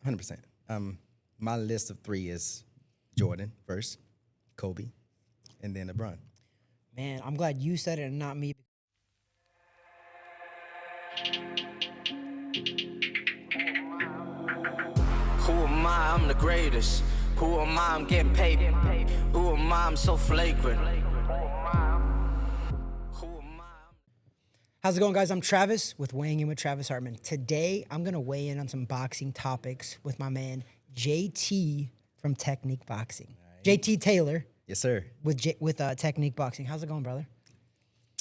100%. My list of 3 is Jordan first, Kobe, and then LeBron. Man, I'm glad you said it and not me. Who am I? I'm the greatest. Who am I? I'm getting paid. Who am I? I'm so flagrant. Who am I? How's it going, guys? I'm Travis with Weighing In with Travis Hartman. Today, I'm going to weigh in on some boxing topics with my man, JT from Technique Boxing. Right. JT Taylor. Yes, sir. With Technique Boxing. How's it going, brother?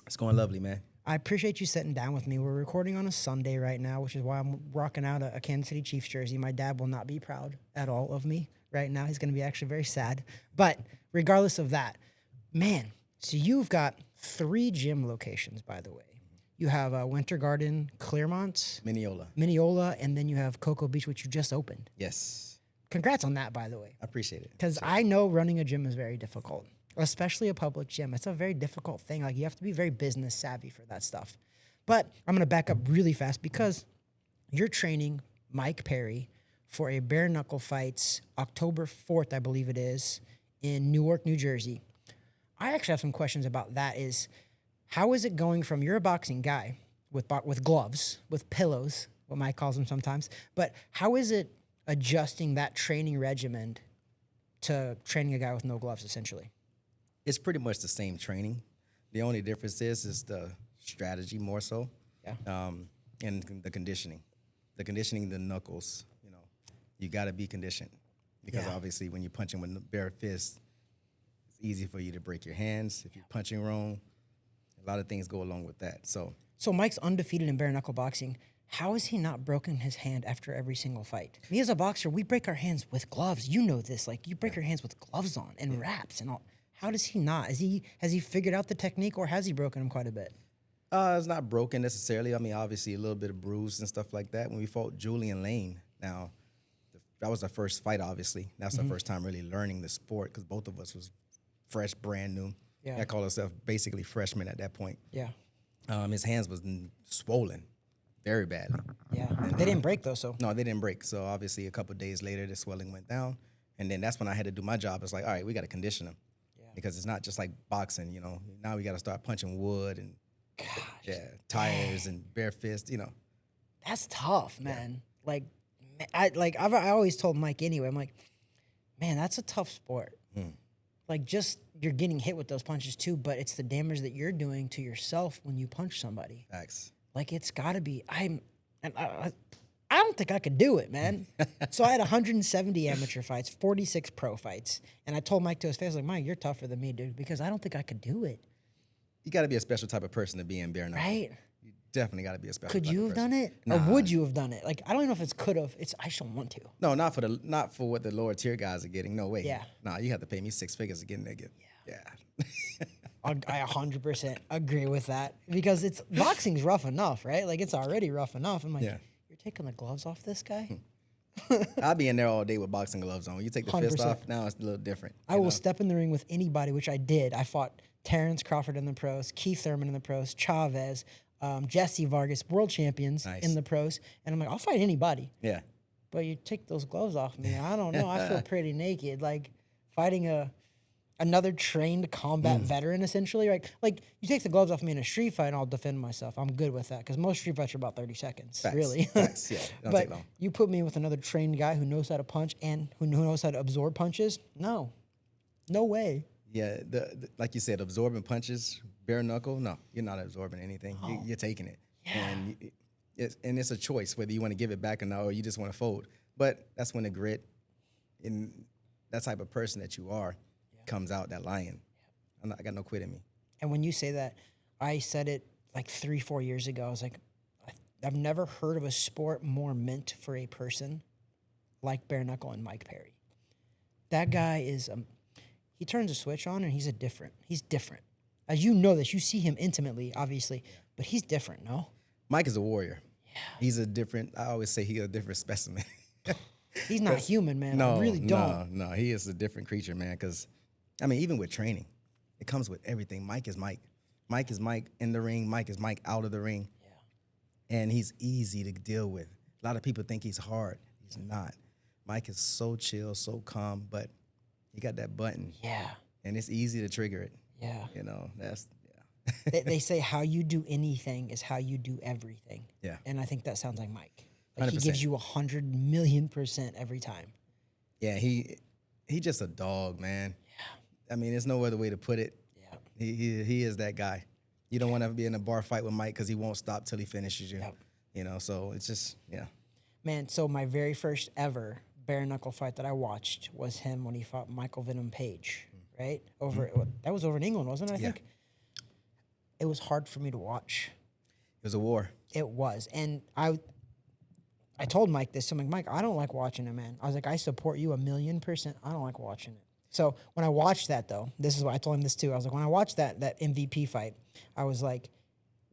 It's going lovely, man. I appreciate you sitting down with me. We're recording on a Sunday right now, which is why I'm rocking out a Kansas City Chiefs jersey. My dad will not be proud at all of me right now. He's going to be actually very sad. But regardless of that, man, so you've got 3 gym locations, by the way. You have Winter Garden, Claremont, Mineola, and then you have Cocoa Beach, which you just opened. Yes. Congrats on that, by the way. I appreciate it. Because I know running a gym is very difficult, especially a public gym. It's a very difficult thing. Like, you have to be very business savvy for that stuff. But I'm going to back up really fast because you're training Mike Perry for a bare-knuckle fights October 4th, I believe it is, in Newark, New Jersey. I actually have some questions about that. How is it going from, you're a boxing guy with gloves, with pillows, what Mike calls them sometimes, but how is it adjusting that training regimen to training a guy with no gloves, essentially? It's pretty much the same training. The only difference is the strategy more so. Yeah. And the conditioning. The conditioning, the knuckles, you got to be conditioned. Because obviously when you're punching with bare fists, it's easy for you to break your hands. If you're punching wrong, a lot of things go along with that. So Mike's undefeated in bare-knuckle boxing. How has he not broken his hand after every single fight? Me as a boxer, we break our hands with gloves. You know this. Like, you break your hands with gloves on and wraps and all. How does he not? Has he figured out the technique, or has he broken him quite a bit? It's not broken necessarily. I mean, obviously a little bit of bruise and stuff like that. When we fought Julian Lane, now that was our first fight. Obviously, that's the first time really learning the sport because both of us was fresh, brand new. Yeah, I call ourselves basically freshmen at that point. Yeah. His hands was swollen, very badly. Yeah, they didn't break though. So no, they didn't break. So obviously, a couple of days later, the swelling went down, and then that's when I had to do my job. It's like, all right, we got to condition them. Because it's not just like boxing, Now we got to start punching wood and tires and bare fists, That's tough, man. I always told Mike anyway. I'm like, man, that's a tough sport. Like, just you're getting hit with those punches too, but it's the damage that you're doing to yourself when you punch somebody. Facts. Like, it's got to be. I don't think I could do it, man. So I had 170 amateur fights, 46 pro fights. And I told Mike to his face, like, Mike, you're tougher than me, dude, because I don't think I could do it. You got to be a special type of person to be in bare knuckle. Right. You definitely got to be a special Could type you of have person. done it? Nah. Or would you have done it? Like, I don't even know if it's could have. I just don't want to. No, not for what the lower tier guys are getting. No way. Yeah. Nah, you have to pay me 6 figures to get in there. Yeah. I 100% agree with that because boxing's rough enough, right? Like, it's already rough enough. I'm like, you're taking the gloves off this guy? I'll be in there all day with boxing gloves on. You take the 100%. fist off, now it's a little different. I will step in the ring with anybody, which I did. I fought Terrence Crawford in the pros, Keith Thurman in the pros, Chavez, Jesse Vargas, world champions in the pros. And I'm like, I'll fight anybody. Yeah. But you take those gloves off me, I don't know. I feel pretty naked. Like, fighting another trained combat veteran, essentially. Like, you take the gloves off me in a street fight and I'll defend myself. I'm good with that because most street fights are about 30 seconds, Facts. really. Facts. Yeah, don't but take long. you put me with another trained guy who knows how to punch and who knows how to absorb punches? No way. Yeah, like you said, absorbing punches, bare knuckle, no, you're not absorbing anything. You're taking it. Yeah. And it's a choice whether you want to give it back or not, or you just want to fold. But that's when the grit and that type of person that you are comes out, that lion. I got no quit in me. And when you say that, I said it like 3-4 years ago. I was like, I've never heard of a sport more meant for a person like bare knuckle and Mike Perry. That guy is, he turns a switch on and he's different. As you know this, you see him intimately, obviously, but he's different, no? Mike is a warrior. Yeah. He's I always say he's a different specimen. He's not human, man. I really don't. No, he is a different creature, man, because, I mean, even with training, it comes with everything. Mike is Mike. Mike is Mike in the ring. Mike is Mike out of the ring. Yeah. And he's easy to deal with. A lot of people think he's hard. He's not. Mike is so chill, so calm, but he got that button. Yeah. And it's easy to trigger it. Yeah. You know, that's, They say how you do anything is how you do everything. Yeah. And I think that sounds like Mike. Like he 100%. gives you 100,000,000% every time. Yeah, he just a dog, man. Yeah. I mean, there's no other way to put it. Yeah. He is that guy. You don't want to be in a bar fight with Mike because he won't stop till he finishes you. Yep. You know, so it's just, yeah. Man, so my very first ever bare-knuckle fight that I watched was him when he fought Michael Venom Page, right? That was over in England, wasn't it, I think? It was hard for me to watch. It was a war. It was. And I told Mike this. I'm like, Mike, I don't like watching it, man. I was like, I support you 1,000,000%. I don't like watching it. So when I watched that, though, this is what I told him this too. I was like, when I watched that MVP fight, I was like,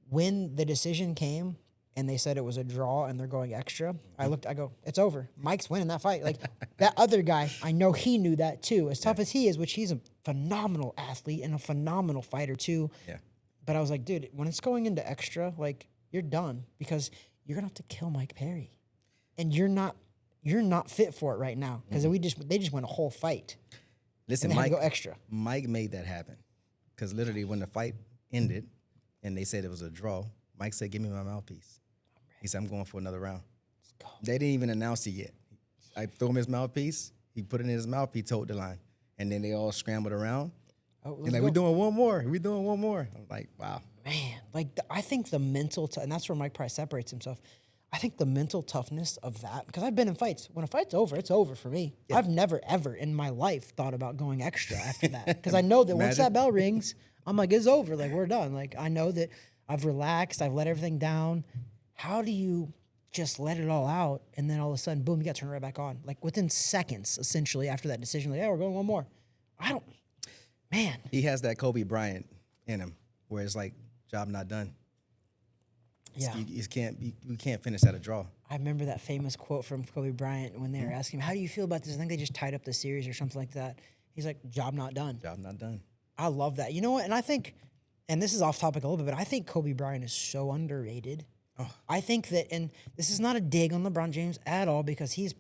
when the decision came and they said it was a draw and they're going extra, I go, it's over. Mike's winning that fight. Like that other guy, I know he knew that too. As tough as he is, which he's a phenomenal athlete and a phenomenal fighter too. Yeah. But I was like, dude, when it's going into extra, like you're done because you're gonna have to kill Mike Perry, and you're not fit for it right now because they just went a whole fight. Listen, and they had Mike, to go extra. Mike made that happen because literally when the fight ended and they said it was a draw, Mike said, "Give me my mouthpiece." He said, "I'm going for another round." Let's go. They didn't even announce it yet. I threw him his mouthpiece. He put it in his mouth. He toed the line, and then they all scrambled around. Oh, And like, we're doing one more. We're doing one more. I'm like, wow. Man, like I think the mental, and that's where Mike probably separates himself. I think the mental toughness of that, because I've been in fights. When a fight's over, it's over for me. Yeah. I've never, ever in my life thought about going extra after that. Because I know that once that bell rings, I'm like, it's over. Like, we're done. Like, I know that I've relaxed. I've let everything down. How do you just let it all out, and then all of a sudden, boom, you got to turn right back on? Like, within seconds, essentially, after that decision, like, yeah, we're going one more. Man. He has that Kobe Bryant in him where it's like, job not done. Yeah. You can't finish at a draw. I remember that famous quote from Kobe Bryant when they were asking him, how do you feel about this? I think they just tied up the series or something like that. He's like, job not done. Job not done. I love that. You know what? And I think, and this is off topic a little bit, but I think Kobe Bryant is so underrated. Oh. I think that, and this is not a dig on LeBron James at all because he's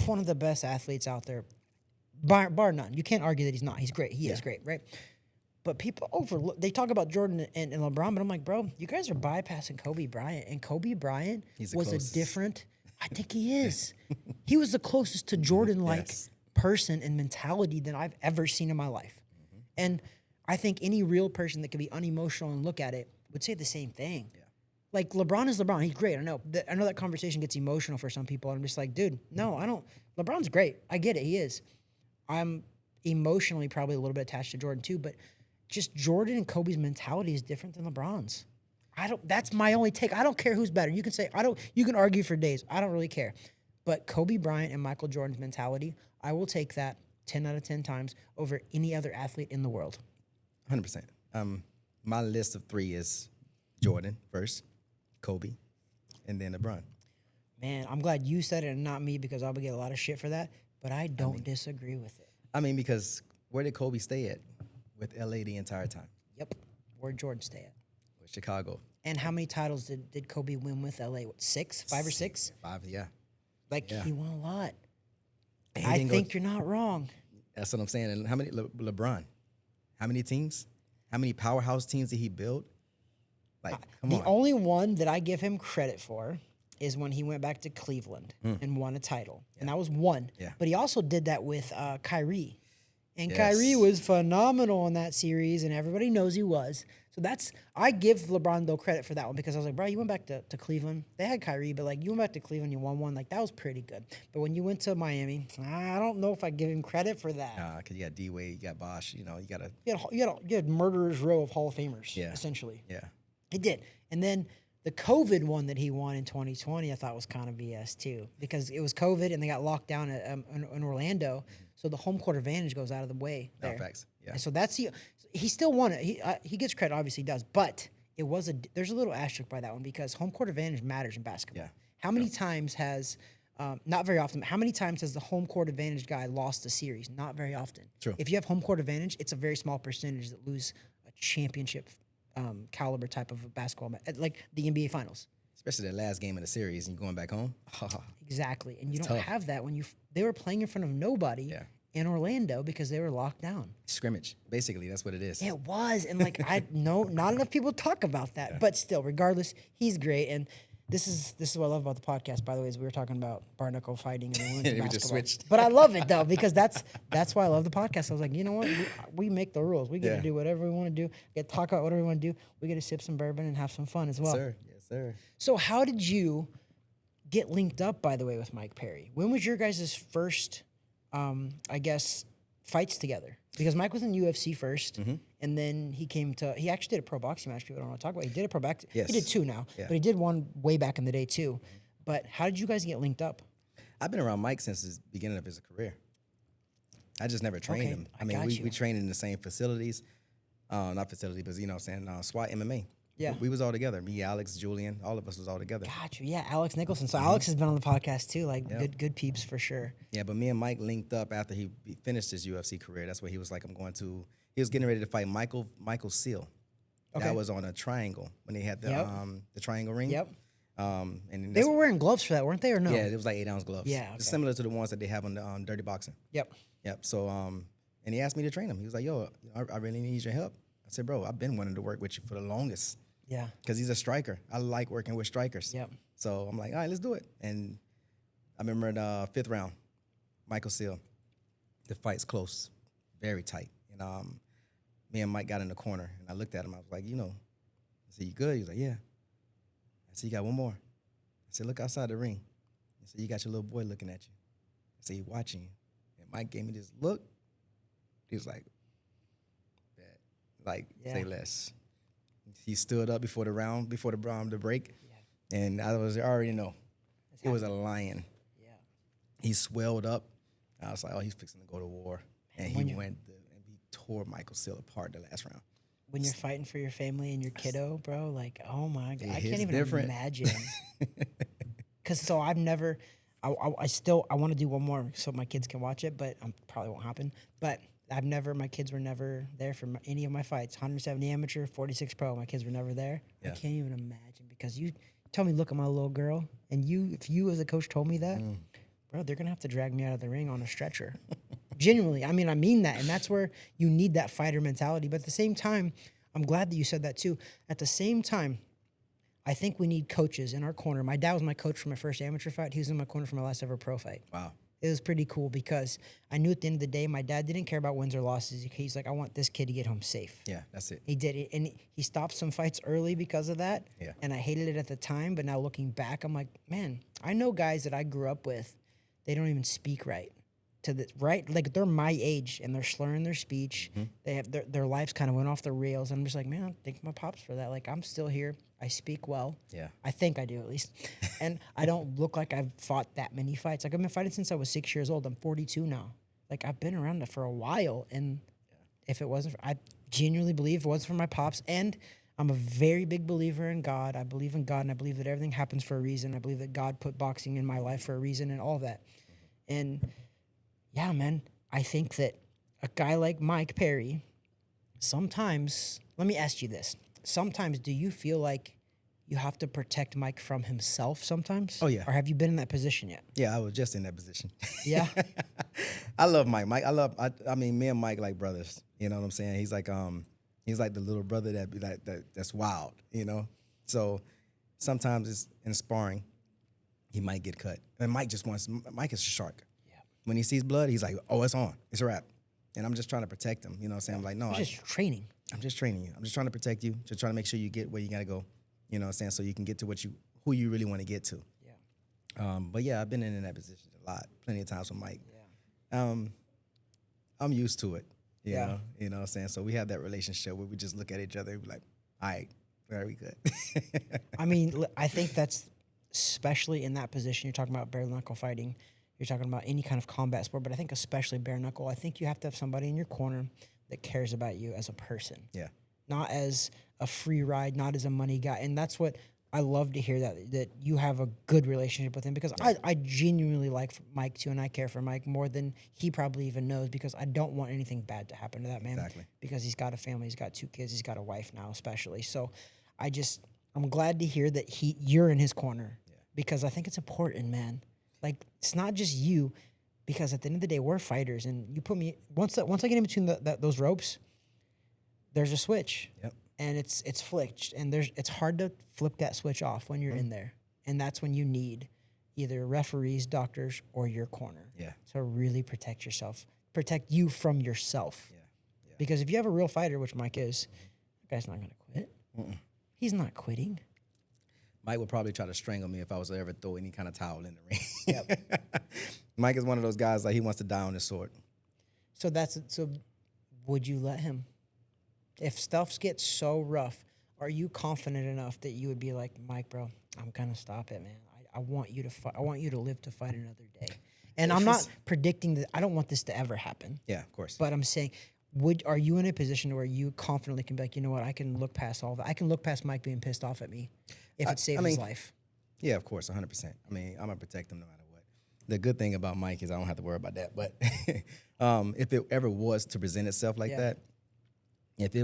one of the best athletes out there, bar none. You can't argue that he's not. He's great. He is great, right? But people overlook. They talk about Jordan and LeBron, but I'm like, bro, you guys are bypassing Kobe Bryant. And Kobe Bryant was a different. I think he is. He was the closest to Jordan-like person and mentality than I've ever seen in my life. Mm-hmm. And I think any real person that can be unemotional and look at it would say the same thing. Yeah. Like LeBron is LeBron. He's great. I know that conversation gets emotional for some people. I'm just like, dude, no, I don't. LeBron's great. I get it. He is. I'm emotionally probably a little bit attached to Jordan too, but just Jordan and Kobe's mentality is different than LeBron's. That's my only take. I don't care who's better. You can say, you can argue for days. I don't really care. But Kobe Bryant and Michael Jordan's mentality, I will take that 10 out of 10 times over any other athlete in the world. 100%. My list of 3 is Jordan first, Kobe, and then LeBron. Man, I'm glad you said it and not me because I would get a lot of shit for that, but I don't disagree with it. I mean, because where did Kobe stay at? With LA the entire time. Yep. Where'd Jordan stay at? With Chicago. And how many titles did Kobe win with LA? What, 6? 5 or 6? 5, yeah. He won a lot. I think you're not wrong. That's what I'm saying. And how many LeBron? How many teams? How many powerhouse teams did he build? Like, come on. The only one that I give him credit for is when he went back to Cleveland and won a title. Yeah. And that was one. Yeah. But he also did that with Kyrie. And Kyrie was phenomenal in that series, and everybody knows he was. So I give LeBron, though, credit for that one because I was like, bro, you went back to Cleveland. They had Kyrie, but, like, you went back to Cleveland, you won one. Like, that was pretty good. But when you went to Miami, I don't know if I give him credit for that. Nah, because you got D-Wade, you got Bosh, you got to... You had murderer's row of Hall of Famers, essentially. Yeah. He did. And then the COVID one that he won in 2020, I thought was kind of BS, too, because it was COVID, and they got locked down in Orlando. So the home court advantage goes out of the way there. No, facts. Yeah. And so he still won it. He gets credit, obviously he does, but there's a little asterisk by that one because home court advantage matters in basketball. Yeah. How many times has not very often, but how many times has the home court advantage guy lost a series? Not very often. True. If you have home court advantage, it's a very small percentage that lose a championship caliber type of a basketball match, like the NBA Finals. especially the last game of the series, and you're going back home. Exactly. And you don't tough. have that when they were playing in front of nobody Yeah. in Orlando because they were locked down. Scrimmage, basically, that's what it is. It was. And like, I know not enough people talk about that, but still, regardless, he's great. And this is what I love about the podcast, by the way, is we were talking about bare-knuckle fighting and then we went to We basketball. just switched. But I love it though, because that's why I love the podcast. I was like, you know what? We make the rules. We get to do whatever we want to do. We get to talk about whatever we want to do. We get to sip some bourbon and have some fun as well. Sir. Yes, sir. So how did you get linked up, by the way, with Mike Perry? When was your guys' first, I guess, fights together? Because Mike was in UFC first, and then he actually did a pro boxing match. People don't want to talk about. He did a pro boxing. Yes. He did two now, Yeah. but he did one way back in the day too. But how did you guys get linked up? I've been around Mike since the beginning of his career. I just never trained Okay, him. I got you. We trained in the same facilities. Not facility, but, SWAT MMA. Yeah. We was all together. Me, Alex, Julian, all of us was all together. Got you. Yeah, Alex Nicholson. So Alex has been on the podcast too. Like good peeps for sure. Yeah, but me and Mike linked up after he finished his UFC career. That's where he was like, he was getting ready to fight Michael Seal. Okay. That was on a triangle when they had the triangle ring. Yep. And They were wearing gloves for that, weren't they, or no? Yeah, it was like 8-ounce gloves. Yeah, It's okay. similar to the ones that they have on the Dirty Boxing. Yep. Yep. So, and he asked me to train him. He was like, yo, I really need your help. I said, bro, I've been wanting to work with you for the longest. Yeah. Because he's a striker. I like working with strikers. Yep. So I'm like, all right, let's do it. And I remember in the 5th round, Michael Seal, the fight's close, very tight. And me and Mike got in the corner, and I looked at him. I was like, I said, you good? He was like, yeah. I said, you got one more. I said, look outside the ring. I said, you got your little boy looking at you. I said, he's watching you. And Mike gave me this look. He was like, say less. He stood up before the break, and I already know it was a lion. Yeah. He swelled up. I was like, oh, he's fixing to go to war, and he tore Michael Seal apart the last round. When you're fighting for your family and your kiddo, bro, like, oh my God, It I hits can't even different. imagine. Because I've never, I want to do one more so my kids can watch it, but probably won't happen. But my kids were never there for any of my fights. 170 amateur, 46 pro, my kids were never there. Yeah. I can't even imagine, because you tell me, look at my little girl, and if you as a coach told me that, bro, they're going to have to drag me out of the ring on a stretcher. Genuinely. I mean that. And that's where you need that fighter mentality. But at the same time, I'm glad that you said that too. At the same time, I think we need coaches in our corner. My dad was my coach for my first amateur fight. He was in my corner for my last ever pro fight. Wow. It was pretty cool because I knew at the end of the day, my dad didn't care about wins or losses. He's like, I want this kid to get home safe. Yeah, that's it. He did it. And he stopped some fights early because of that. Yeah. And I hated it at the time. But now looking back, I'm like, man, I know guys that I grew up with, they don't even speak right. Like they're my age and they're slurring their speech. They have their lives kind of went off the rails. And I'm just like, man, I thank my pops for that. Like, I'm still here. I speak well. Yeah. I think I do, at least. And I don't look like I've fought that many fights. Like, I've been fighting since I was 6 years old. I'm 42 now. Like, I've been around it for a while. And if it wasn't I genuinely believe if it wasn't for my pops, and I'm a very big believer in God. I believe in God, and I believe that everything happens for a reason. I believe that God put boxing in my life for a reason and all that. And yeah, man, I think that a guy like Mike Perry, sometimes, let me ask you this. Sometimes do you feel like you have to protect Mike from himself sometimes? Oh, yeah. Or have you been in that position yet? Yeah, I was just in that position. Yeah? I love Mike. I mean, me and Mike like brothers. You know what I'm saying? He's like the little brother that's wild, So sometimes it's in sparring, he might get cut. And Mike is a shark. When he sees blood, he's like, oh, it's on. It's a wrap. And I'm just trying to protect him. You know what I'm saying? I'm like, no. It's just training. I'm just training you. I'm just trying to protect you. Just trying to make sure you get where you got to go. You know what I'm saying? So you can get to who you really want to get to. Yeah. But yeah, I've been in that position a lot. Plenty of times with Mike. Yeah. I'm used to it. You Yeah. know? You know what I'm saying? So we have that relationship where we just look at each other and be like, all right, very good. I mean, I think that's especially in that position. You're talking about bare-knuckle fighting. You're talking about any kind of combat sport, but I think especially bare-knuckle, I think you have to have somebody in your corner that cares about you as a person. Yeah. Not as a free ride, not as a money guy. And that's what I love to hear, that you have a good relationship with him, because I genuinely like Mike too, and I care for Mike more than he probably even knows, because I don't want anything bad to happen to that man. Exactly. Because he's got a family, he's got 2 kids, he's got a wife now especially. So I I'm glad to hear that you're in his corner because I think it's important, man. Like, it's not just you, because at the end of the day, we're fighters, and you put me once I get in between those ropes, there's a switch, and it's flicked, and it's hard to flip that switch off when you're in there, and that's when you need either referees, doctors, or your corner, to really protect yourself, protect you from yourself, because if you have a real fighter, which Mike is, that guy's not gonna quit. He's not quitting. Mike would probably try to strangle me if I was to ever throw any kind of towel in the ring. Mike is one of those guys, like, he wants to die on his sword. So would you let him? If stuff gets so rough, are you confident enough that you would be like, Mike, bro, I'm gonna stop it, man. I want you to fight. I want you to live to fight another day. And I'm not predicting that. I don't want this to ever happen. Yeah, of course. But I'm saying, are you in a position where you confidently can be like, you know what, I can look past all that. I can look past Mike being pissed off at me if it saves his life. Yeah, of course, 100%. I mean, I'm gonna protect him no matter what. The good thing about Mike is I don't have to worry about that. But if it ever was to present itself like that, if it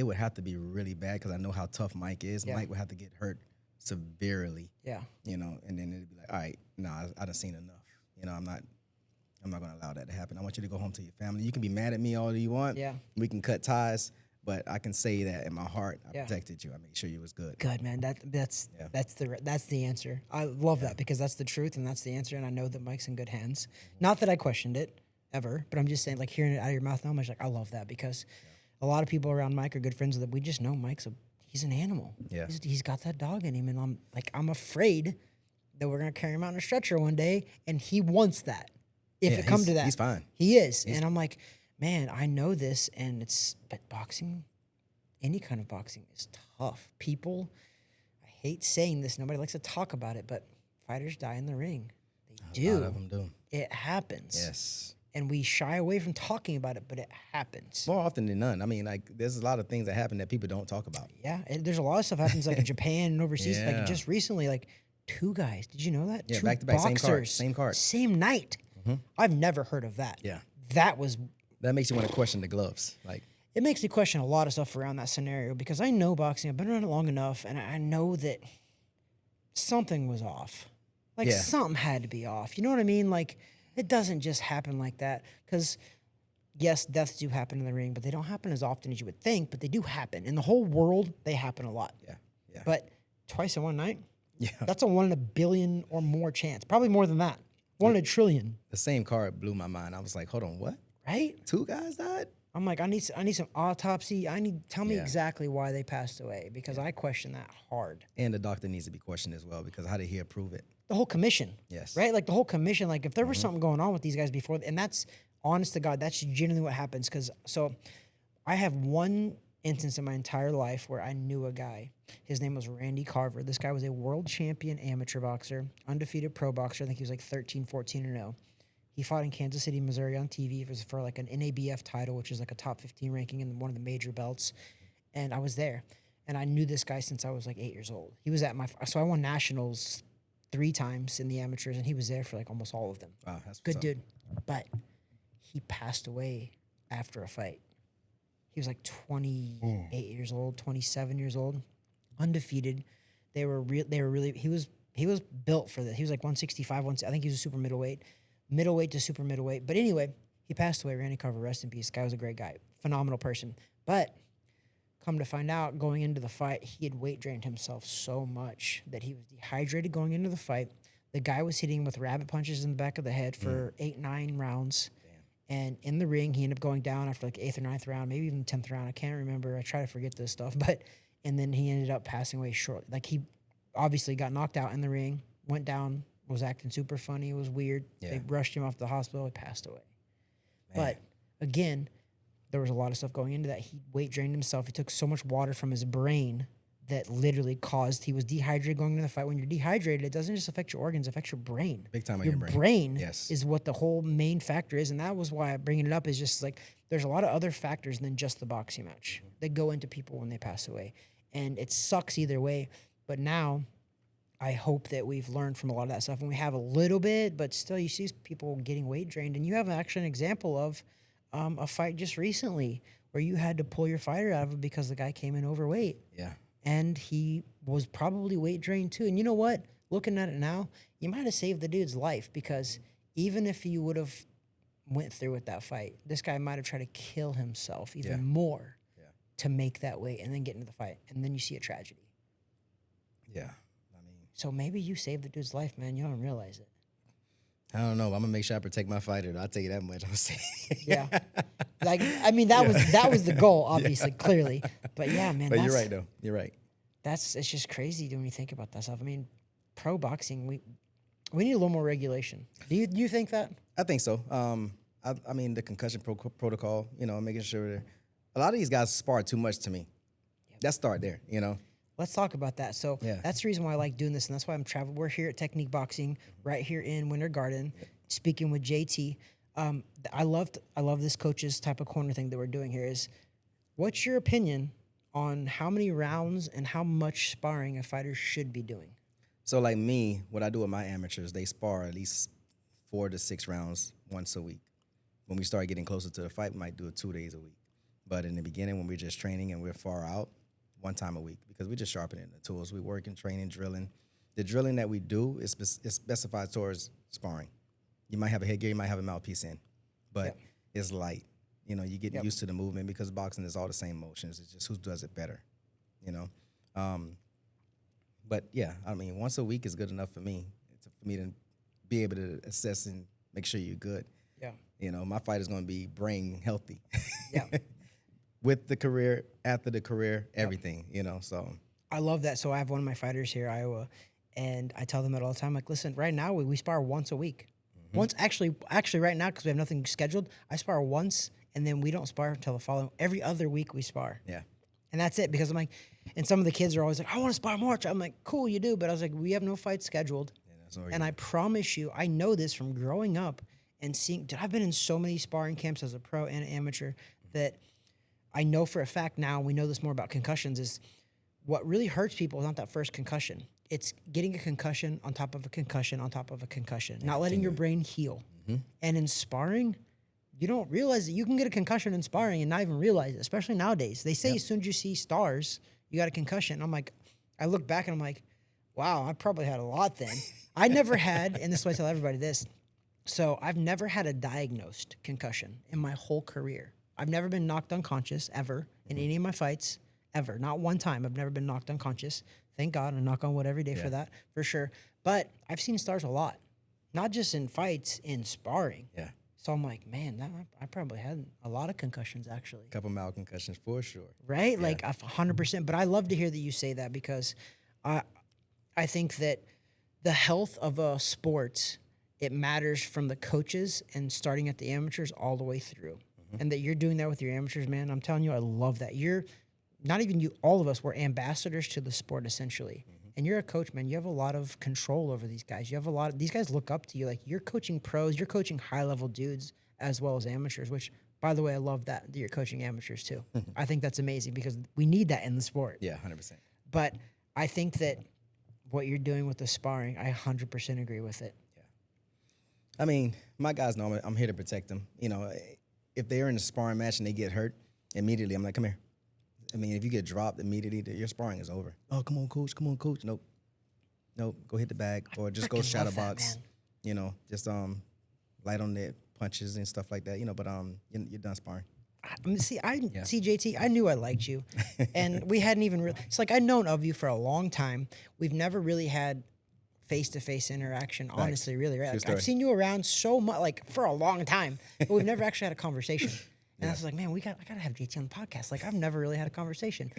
would have to be really bad, because I know how tough Mike is. Mike would have to get hurt severely. Yeah. You know, and then it'd be like, all right, I done seen enough. You know, I'm not gonna allow that to happen. I want you to go home to your family. You can be mad at me all you want. Yeah. We can cut ties, but I can say that in my heart, I protected you. I made sure you was good. Good, man. That's the answer. I love that, because that's the truth and that's the answer. And I know that Mike's in good hands. Not that I questioned it ever, but I'm just saying, like, hearing it out of your mouth now, I'm just like, I love that, because a lot of people around Mike are good friends with him. We just know he's an animal. Yeah. He's got that dog in him, and I'm afraid that we're gonna carry him out in a stretcher one day, and he wants that. If it comes to that, he's fine. He is, and I'm like, man, I know this, but boxing, any kind of boxing, is tough. People, I hate saying this, nobody likes to talk about it, but fighters die in the ring. They do. A lot of them do. It happens. Yes. And we shy away from talking about it, but it happens. More often than none. I mean, like, there's a lot of things that happen that people don't talk about. Yeah, and there's a lot of stuff happens, like, in Japan and overseas. Like, just recently, like, 2 guys. Did you know that? Yeah, 2 back to back, boxers, same card. Same night. I've never heard of that. Yeah. That makes you want to question the gloves. Like, it makes me question a lot of stuff around that scenario, because I know boxing. I've been around it long enough, and I know that something was off. Like, something had to be off. You know what I mean? Like, it doesn't just happen like that. Because, yes, deaths do happen in the ring, but they don't happen as often as you would think, but they do happen. In the whole world, they happen a lot. Yeah. But twice in one night? Yeah. That's a 1 in a billion or more chance. Probably more than that. 1 in a trillion. The same card blew my mind. I was like, hold on, what? Right? 2 guys died? I'm like, I need some autopsy. Tell me exactly why they passed away, because I question that hard. And the doctor needs to be questioned as well, because how did he approve it? The whole commission. Yes. Right? Like, the whole commission, like, if there was something going on with these guys before, and that's, honest to God, that's genuinely what happens. So I have one instance in my entire life where I knew a guy. His name was Randy Carver. This guy was a world champion amateur boxer, undefeated pro boxer. I think he was like 13, 14-0. He fought in Kansas City, Missouri on TV. It was for like an NABF title, which is like a top 15 ranking in one of the major belts. And I was there. And I knew this guy since I was like 8 years old. He was so I won nationals 3 times in the amateurs, and he was there for like almost all of them. Wow, that's good dude. But he passed away after a fight. He was like 28 years old, 27 years old, undefeated. They were really. He was built for this. He was like 165. I think he was a super middleweight to super middleweight. But anyway, he passed away. Randy Carver, rest in peace. Guy was a great guy, phenomenal person. But come to find out, going into the fight, he had weight drained himself so much that he was dehydrated going into the fight. The guy was hitting him with rabbit punches in the back of the head for 8-9 rounds. And in the ring, he ended up going down after like 8th or 9th round, maybe even 10th round. I can't remember. I try to forget this stuff. And then he ended up passing away shortly. Like, he obviously got knocked out in the ring, went down, was acting super funny. It was weird. Yeah. They rushed him off to the hospital. He passed away. Man. But again, there was a lot of stuff going into that. He weight drained himself. He took so much water from his brain that literally he was dehydrated going into the fight. When you're dehydrated, it doesn't just affect your organs, it affects your brain. Big time on your brain. Yes. Is what the whole main factor is. And that was why I'm bringing it up, is just like, there's a lot of other factors than just the boxing match that go into people when they pass away. And it sucks either way. But now I hope that we've learned from a lot of that stuff, and we have a little bit, but still you see people getting weight drained. And you have actually an example of a fight just recently where you had to pull your fighter out of it because the guy came in overweight. Yeah. and he was probably weight drained too. And you know what? Looking at it now, you might have saved the dude's life, because even if you would have went through with that fight, this guy might have tried to kill himself even more to make that weight and then get into the fight. And then you see a tragedy. Yeah. I mean, So maybe you saved the dude's life, man. You don't realize it. I don't know. I'm gonna make sure I protect my fighter. I'll tell you that much. I'm saying. Yeah. Like, I mean, that was the goal, obviously, clearly. But yeah, man. But you're right, though. You're right. It's just crazy when you think about that stuff. I mean, pro boxing, we need a little more regulation. Do you think that? I think so. I mean, the concussion protocol, making sure that a lot of these guys spar too much to me. Let's start there, Let's talk about that. So that's the reason why I like doing this, and that's why I'm traveling. We're here at Technique Boxing, right here in Winter Garden, speaking with JT. I love this coach's type of corner thing that we're doing here. What's your opinion on how many rounds and how much sparring a fighter should be doing? So like me, what I do with my amateurs, they spar at least 4 to 6 rounds once a week. When we start getting closer to the fight, we might do it 2 days a week. But in the beginning, when we're just training and we're far out, 1 time a week, because we're just sharpening the tools. We work and training, drilling. The drilling that we do is specified towards sparring. You might have a headgear, you might have a mouthpiece in, but it's light. You get used to the movement, because boxing is all the same motions. It's just who does it better, But yeah, I mean, once a week is good enough for me. For me to be able to assess and make sure you're good. Yeah. My fight is going to be brain healthy. Yeah. With the career, after the career, everything, so. I love that. So I have one of my fighters here, Iowa, and I tell them that all the time. Like, listen, right now we spar once a week. Once, actually right now, because we have nothing scheduled, I spar once, and then we don't spar until the following. Every other week we spar. Yeah. And that's it, because I'm like, and some of the kids are always like, I want to spar more. I'm like, cool, you do. But I was like, we have no fights scheduled. And I promise you, I know this from growing up and seeing, I've been in so many sparring camps as a pro and an amateur that I know for a fact now, we know this more about concussions, is what really hurts people is not that first concussion. It's getting a concussion on top of a concussion on top of a concussion, not letting your brain heal. And in sparring, you don't realize that you can get a concussion in sparring and not even realize it, especially nowadays. They say as soon as you see stars, you got a concussion. I'm like, I look back and I'm like, wow, I probably had a lot then. I never had, and this is why I tell everybody this, so I've never had a diagnosed concussion in my whole career. I've never been knocked unconscious ever in any of my fights, ever. Not one time. I've never been knocked unconscious. Thank God. I knock on wood every day for that, for sure. But I've seen stars a lot, not just in fights, in sparring. Yeah. So I'm like, man, I probably had a lot of concussions, actually. A couple mild concussions for sure. Right? Yeah. Like 100%. But I love to hear that you say that, because I think that the health of a sport, it matters from the coaches and starting at the amateurs all the way through. And that you're doing that with your amateurs, man. I'm telling you, I love that. You're, not even you, all of us, we're ambassadors to the sport, essentially. And you're a coach, man. You have a lot of control over these guys. You have these guys look up to you. Like, you're coaching pros, you're coaching high-level dudes as well as amateurs, which, by the way, I love that you're coaching amateurs too. I think that's amazing, because we need that in the sport. Yeah, 100%. But I think that what you're doing with the sparring, I 100% agree with it. Yeah. I mean, my guys know I'm here to protect them. If they're in a sparring match and they get hurt, immediately I'm like, come here. I mean, if you get dropped immediately, your sparring is over. Oh, come on, coach. Come on, coach. Nope. Go hit the bag, or just go shadow box. Just light on the punches and stuff like that. But you're done sparring. See, JT, I knew I liked you, and we hadn't even it's like I'd known of you for a long time. We've never really had face-to-face interaction, honestly, really, right? Like, I've seen you around so much, like, for a long time, but we've never actually had a conversation. And I was like, man, I gotta have JT on the podcast. Like, I've never really had a conversation,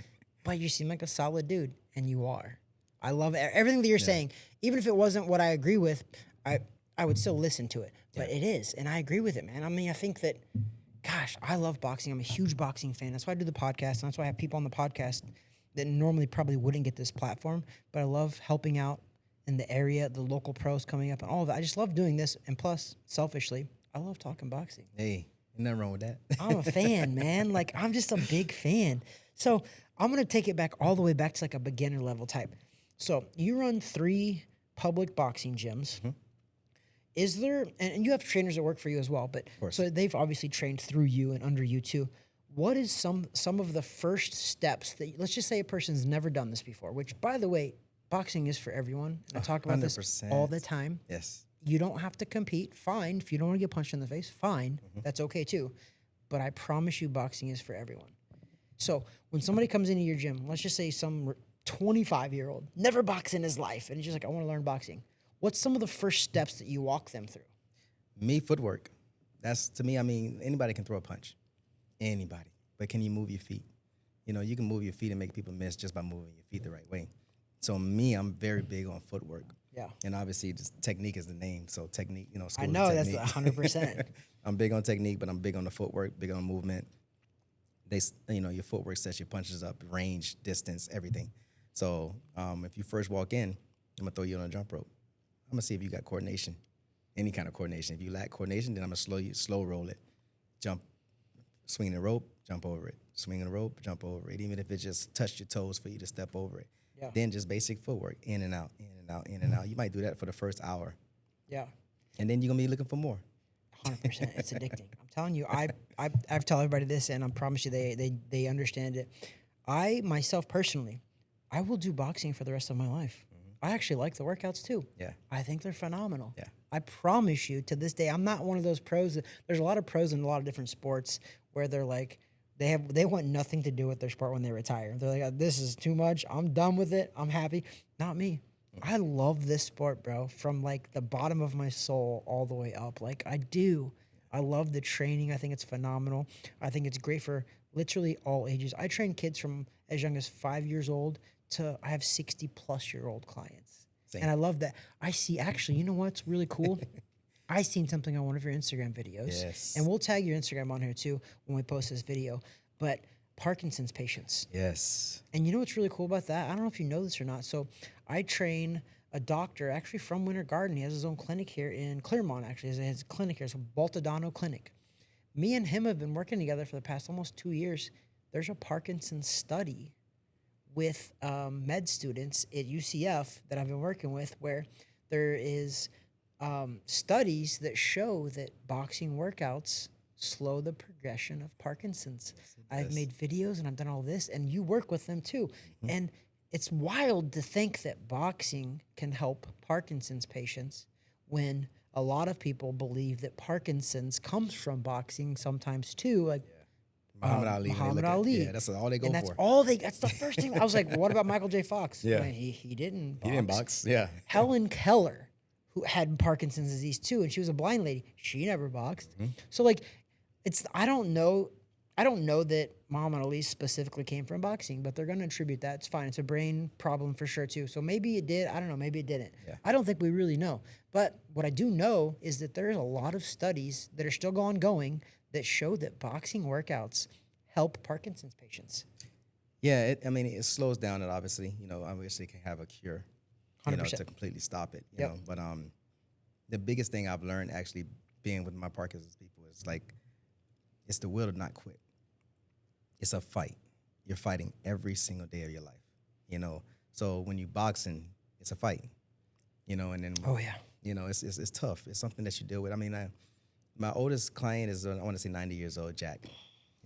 but you seem like a solid dude, and you are. I love everything that you're saying. Even if it wasn't what I agree with, I would still listen to it, but it is, and I agree with it, man. I mean, I think that, gosh, I love boxing. I'm a huge boxing fan. That's why I do the podcast, and that's why I have people on the podcast that normally probably wouldn't get this platform, but I love helping out in the area, the local pros coming up and all of that. I just love doing this. And plus, selfishly, I love talking boxing. Hey, ain't nothing wrong with that. I'm a fan, man. Like, I'm just a big fan. So I'm going to take it back all the way back to like a beginner level type. So you run 3 public boxing gyms. Is there, and you have trainers that work for you as well, but so they've obviously trained through you and under you too. what is some of the first steps that, let's just say a person's never done this before, which, by the way, boxing is for everyone. And I talk about this 100%. all the time. Yes. You don't have to compete. Fine. If you don't want to get punched in the face, fine. That's okay too. But I promise you, boxing is for everyone. So when somebody comes into your gym, let's just say some 25-year-old, never boxed in his life, and he's just like, I want to learn boxing. What's some of the first steps that you walk them through? Footwork. That's, to me, I mean, anybody can throw a punch. Anybody. But can you move your feet? You know, you can move your feet and make people miss just by moving your feet the right way. So I'm very big on footwork. Yeah. And obviously, just technique is the name. So technique, you know, I know, that's technique. 100%. I'm big on technique, but I'm big on the footwork, big on movement. Your footwork sets your punches up, range, distance, everything. So if you first walk in, I'm gonna throw you on a jump rope. I'm gonna see if you got coordination, any kind of coordination. If you lack coordination, then I'm gonna slow roll it, jump, swing the rope, jump over it, swing the rope, jump over it. Even if it just touched your toes for you to step over it. Yeah. Then just basic footwork, in and out, in and out, in and out. You might do that for the first hour, Yeah. and then you're gonna be looking for more. 100%. It's addicting. I'm telling you, I've told everybody this, and I promise you they understand it. I, myself personally, I will do boxing for the rest of my life. I actually like the workouts too. Yeah. I think they're phenomenal. Yeah. I promise you, to this day, I'm not one of those pros. There's a lot of pros in a lot of different sports where they're like, they want nothing to do with their sport when they retire. They're like, this is too much. I'm done with it. I'm happy. Not me. I love this sport, bro, from like the bottom of my soul all the way up. Like, I do. I love the training. I think it's phenomenal. I think it's great for literally all ages. I train kids from as young as 5 years old to I have 60-plus-year-old clients. Same. And I love that. I see, actually, you know what's really cool? I seen something on one of your Instagram videos. Yes. And we'll tag your Instagram on here too when we post this video. But Parkinson's patients. Yes. And you know what's really cool about that? I don't know if you know this or not. So I train a doctor actually from Winter Garden. He has his own clinic here in Claremont, actually. He has a clinic here. It's a Baltodano Clinic. Me and him have been working together for the past almost 2 years. There's a Parkinson's study with med students at UCF that I've been working with where there is studies that show that boxing workouts slow the progression of Parkinson's. I've made videos and I've done all this, and you work with them too. And it's wild to think that boxing can help Parkinson's patients when a lot of people believe that Parkinson's comes from boxing sometimes too. Like Muhammad Ali. when they Muhammad look at- Ali. Yeah, that's all they go and that's for. that's the first thing. I was like, what about Michael J. Fox? Yeah. I mean, he didn't box. He didn't box. Yeah. Helen Keller, who had Parkinson's disease too, and she was a blind lady. She never boxed. So like, I don't know that Muhammad Ali specifically came from boxing, but they're going to attribute that. It's fine. It's a brain problem for sure too. So maybe it did. I don't know. Maybe it didn't. Yeah. I don't think we really know. But what I do know is that there's a lot of studies that are still ongoing that show that boxing workouts help Parkinson's patients. Yeah, it slows down it, obviously. Obviously it can have a cure, 100%. to completely stop it, Yep. know. But the biggest thing I've learned actually being with my Parkinson's people is like, it's the will to not quit. It's a fight. You're fighting every single day of your life, So when you boxing, it's a fight, and then Oh yeah. it's tough. It's something that you deal with. I mean, my oldest client is I want to say 90 years old, Jack,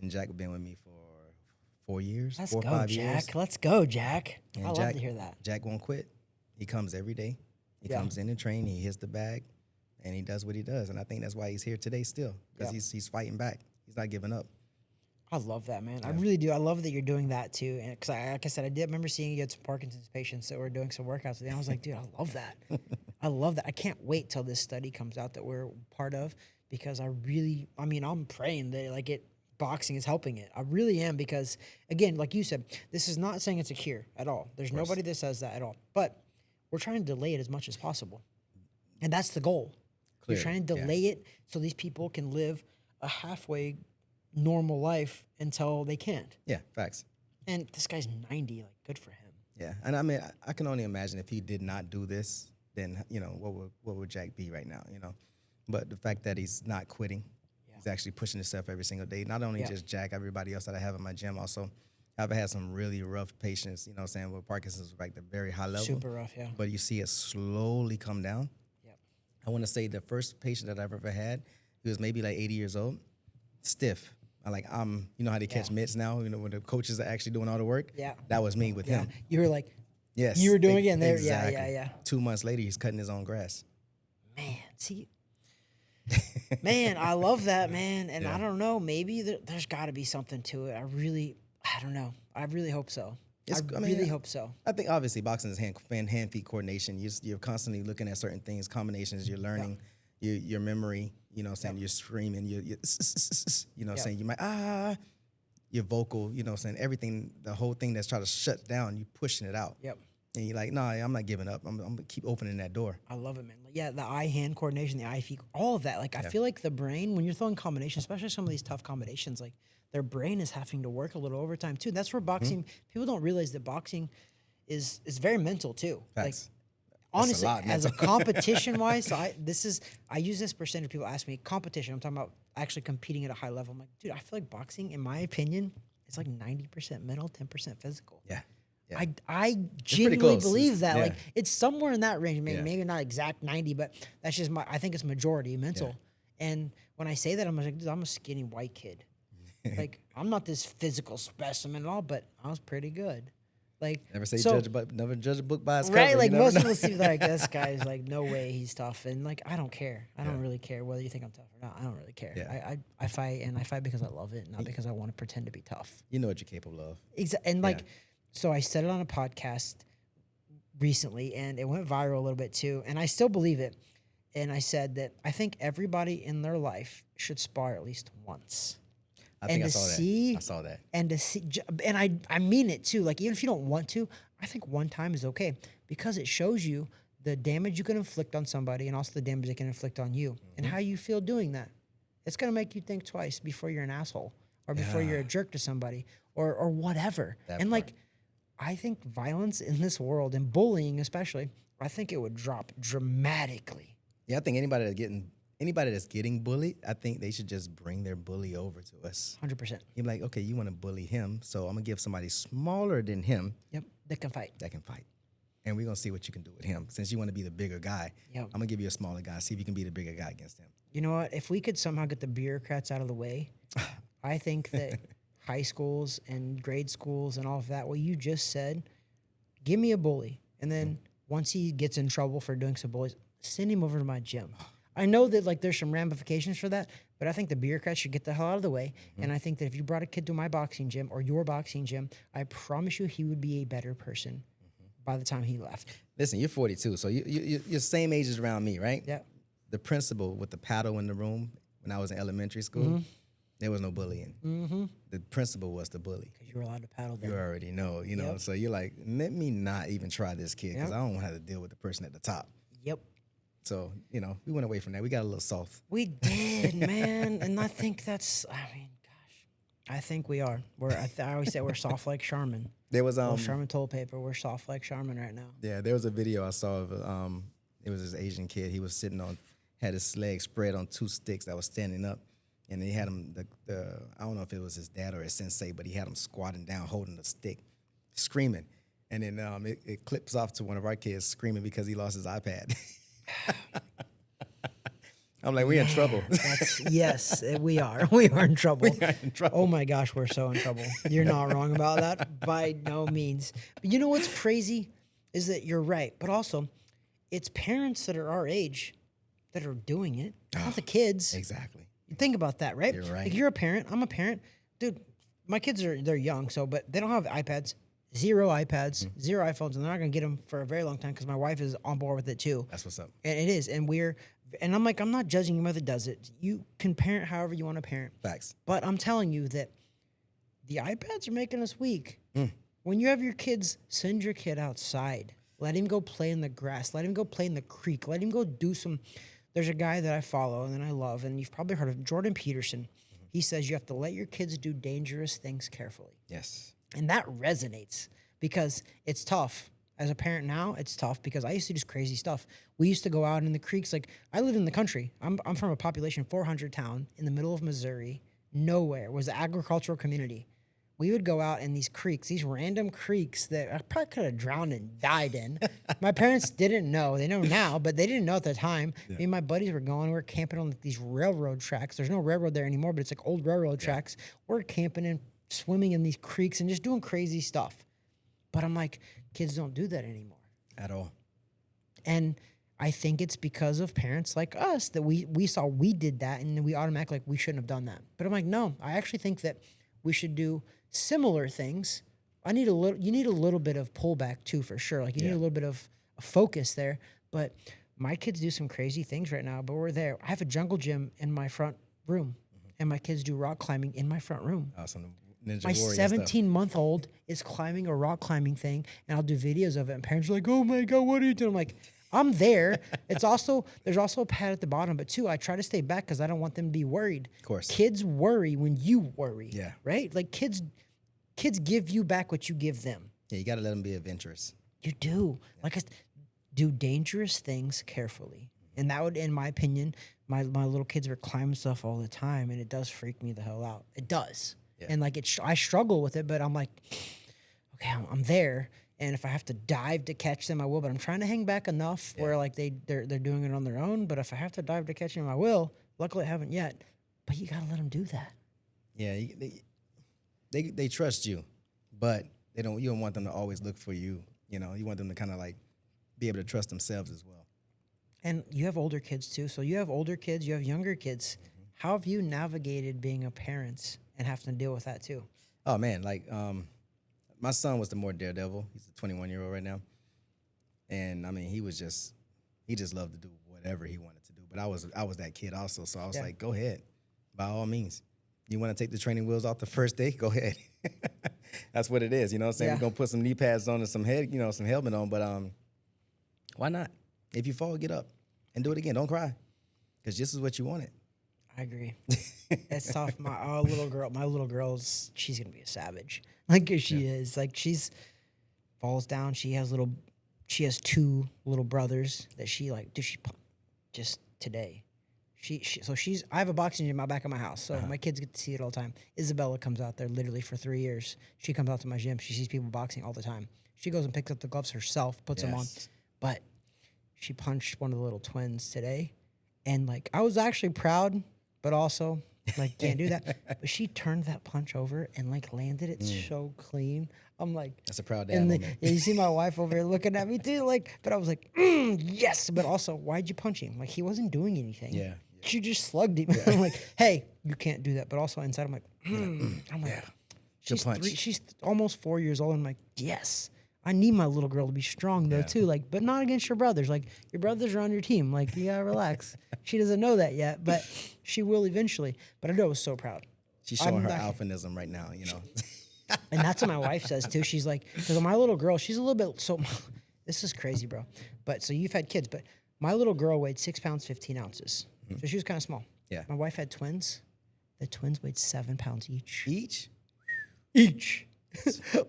and Jack has been with me for 4 years, Let's 4 or go, 5 Jack. years. Let's go, Jack. And I love Jack, to hear that. Jack won't quit. He comes every day. He Yeah. comes in and train. He hits the bag, and he does what he does. And I think that's why he's here today still, because Yeah. he's fighting back. He's not giving up. I love that, man. I really do. I love that you're doing that too. And because like I said, I did remember seeing you had some Parkinson's patients that were doing some workouts with you. I was like, dude, I love that. I love that. I can't wait till this study comes out that we're part of, because I'm praying that boxing is helping it. I really am, because again, like you said, this is not saying it's a cure at all. There's nobody that says that at all. But we're trying to delay it as much as possible. And that's the goal. We're trying to delay it so these people can live a halfway normal life until they can't. Yeah, facts. And this guy's 90, like, good for him. Yeah, and I mean, I can only imagine if he did not do this, then what would Jack be right now? But the fact that he's not quitting, he's actually pushing himself every single day. Not only just Jack, everybody else that I have in my gym also. I've had some really rough patients, with Parkinson's, like the very high level. Super rough, yeah. But you see it slowly come down. Yep. I want to say the first patient that I've ever had, he was maybe like 80 years old, stiff. You know how they catch mitts now. You know when the coaches are actually doing all the work. Yeah. That was me with him. You were like, Yes. you were doing it in there. Exactly. Yeah. 2 months later, he's cutting his own grass. Man, see, man, I love that, man. And I don't know, maybe there's got to be something to it. I don't know. I really hope so. I really hope so. I think obviously boxing is hand-feet coordination. You're constantly looking at certain things, combinations. You're learning your memory. You know, what I'm saying you're screaming. You know, what I'm saying you might your vocal. You know, what I'm saying everything. The whole thing that's trying to shut down. You pushing it out. Yep. And you're like, no, I'm not giving up. I'm gonna keep opening that door. I love it, man. Yeah, the eye-hand coordination, the eye-feet, all of that. Like, I feel like the brain, when you're throwing combinations, especially some of these tough combinations, like, their brain is having to work a little overtime, too. That's where boxing, people don't realize that boxing is very mental, too. Facts. Like, honestly, as a mental. competition-wise, so I use this percentage. People ask me, competition, I'm talking about actually competing at a high level. I'm like, dude, I feel like boxing, in my opinion, it's like 90% mental, 10% physical. Yeah. I genuinely close. believe that. Yeah. Like, it's somewhere in that range. Maybe not exact 90, but that's just I think it's majority mental. And when I say that, I'm like, dude, I'm a skinny white kid. Like, I'm not this physical specimen at all, but I was pretty good. Like, Never judge a book by its cover. right? Like, you never most know. people see like, this guy's like, no way, he's tough. And like, I don't care. I don't really care whether you think I'm tough or not. I don't really care. Yeah. I fight, and I fight because I love it, not because I want to pretend to be tough. You know what you're capable of. And like, so I said it on a podcast recently, and it went viral a little bit too, and I still believe it. And I said that I think everybody in their life should spar at least once. I think I saw that. I saw that. And to see, and I mean it too. Like, even if you don't want to, I think one time is okay, because it shows you the damage you can inflict on somebody, and also the damage they can inflict on you, and how you feel doing that. It's gonna make you think twice before you're an asshole, or before you're a jerk to somebody, or whatever. Like, I think violence in this world, and bullying especially, I think it would drop dramatically. Yeah, I think anybody that's getting bullied, I think they should just bring their bully over to us. 100%. You're like, okay, you want to bully him, so I'm gonna give somebody smaller than him. Yep, that can fight. And we're gonna see what you can do with him. Since you want to be the bigger guy, Yep. I'm gonna give you a smaller guy. See if you can be the bigger guy against him. You know what? If we could somehow get the bureaucrats out of the way, I think that high schools and grade schools and all of that, what you just said, give me a bully. And then once he gets in trouble for doing some bullies, send him over to my gym. I know that like there's some ramifications for that, but I think the bureaucrats should get the hell out of the way. And I think that if you brought a kid to my boxing gym or your boxing gym, I promise you he would be a better person by the time he left. Listen, you're 42, so you're same age as around me, right? Yeah. The principal with the paddle in the room when I was in elementary school, there was no bullying. The principal was the bully. Because you were allowed to paddle them. You already know, you know. So you're like, let me not even try this kid because I don't want to have to deal with the person at the top. Yep. So, you know, we went away from that. We got a little soft. We did, man. And I think I think we are. I always say we're soft like Charmin. There was Charmin toilet paper. We're soft like Charmin right now. Yeah, there was a video I saw of it was this Asian kid. He was had his legs spread on 2 sticks that was standing up, and he had him I don't know if it was his dad or his sensei, but he had him squatting down, holding the stick, screaming, and then it clips off to one of our kids screaming because he lost his iPad. I'm like, we in trouble. Yes, we are. We are in trouble. We are in trouble. Oh my gosh, we're so in trouble. You're not wrong about that by no means. But you know what's crazy is that you're right. But also, it's parents that are our age that are doing it, not the kids. Exactly. You think about that, right? You're right. Like, you're a parent. I'm a parent. Dude, my kids they're young, but they don't have iPads. 0 iPads, 0 iPhones, and they're not going to get them for a very long time because my wife is on board with it too. That's what's up. And it is. And I'm like, I'm not judging your mother does it. You can parent however you want to parent. Facts. But I'm telling you that the iPads are making us weak. When you have your kids, send your kid outside. Let him go play in the grass. Let him go play in the creek. Let him go do some. There's a guy that I follow and I love, and you've probably heard of Jordan Peterson. He says you have to let your kids do dangerous things carefully. Yes. And that resonates because it's tough. As a parent now, it's tough because I used to do crazy stuff. We used to go out in the creeks. Like, I live in the country. I'm from a population 400 town in the middle of Missouri. Nowhere. It was an agricultural community. we would go out in these creeks, these random creeks that I probably could have drowned and died in. My parents didn't know. They know now, but they didn't know at the time. Yeah. Me and my buddies were going. We were camping on these railroad tracks. There's no railroad there anymore, but it's like old railroad tracks. We're camping and swimming in these creeks and just doing crazy stuff. But I'm like, kids don't do that anymore. At all. And I think it's because of parents like us that we saw we did that and we automatically like we shouldn't have done that. But I'm like, no, I actually think that we should do similar things. You need a little bit of pullback too, for sure. Like you need a little bit of a focus there. But my kids do some crazy things right now, but we're there. I have a jungle gym in my front room and my kids do rock climbing in my front room. Awesome. My 17-month-old is climbing a rock climbing thing and I'll do videos of it and parents are like, oh my God, what are you doing? I'm like, I'm there. There's also a pad at the bottom, but two, I try to stay back because I don't want them to be worried. Of course. Kids worry when you worry. Yeah. Right? Like kids give you back what you give them. Yeah, you got to let them be adventurous. You do. Yeah. Like, do dangerous things carefully. And that would, in my opinion, my little kids were climbing stuff all the time, and it does freak me the hell out. It does. Yeah. And like I struggle with it, but I'm like, okay, I'm there. And if I have to dive to catch them, I will. But I'm trying to hang back enough where like they're doing it on their own. But if I have to dive to catch them, I will. Luckily, I haven't yet. But you gotta let them do that. Yeah, they trust you, but you don't want them to always look for you. You know, you want them to kind of like be able to trust themselves as well. And you have older kids too. So you have older kids, you have younger kids. Mm-hmm. How have you navigated being a parent and having to deal with that too? Oh man, like my son was the more daredevil. He's a 21-year-old right now. And I mean, he just loved to do whatever he wanted to do. But I was that kid also. So I was like, go ahead, by all means. You want to take the training wheels off the first day? Go ahead. That's what it is. You know what I'm saying? We're going to put some knee pads on and some helmet on. But why not? If you fall, get up and do it again. Don't cry. Because this is what you wanted. I agree. It's tough. My little girl's, she's going to be a savage. Like she is. Like she's falls down. She has two little brothers that she just today. I have a boxing gym out back of my house, so my kids get to see it all the time. Isabella comes out there literally for 3 years. She comes out to my gym. She sees people boxing all the time. She goes and picks up the gloves herself, puts them on. But she punched one of the little twins today, and like I was actually proud, but also like can't do that. But she turned that punch over and like landed it so clean. I'm like, that's a proud dad moment. You see my wife over here looking at me too, like, but I was like, yes. But also, why'd you punch him? Like he wasn't doing anything. Yeah. She just slugged him. I'm like, hey, you can't do that. But also inside, I'm like, I'm like, she's almost 4 years old. I'm like, yes. I need my little girl to be strong though too, like, but not against your brothers. Like your brothers are on your team. Like you gotta relax. She doesn't know that yet, but she will eventually. But I was so proud. She's showing her alphanism right now, you know. And that's what my wife says too. She's like, because my little girl, she's a little bit this is crazy, bro. But so you've had kids, but my little girl weighed 6 pounds 15 ounces, so she was kind of small. Yeah. My wife had twins. The twins weighed 7 pounds each. Each.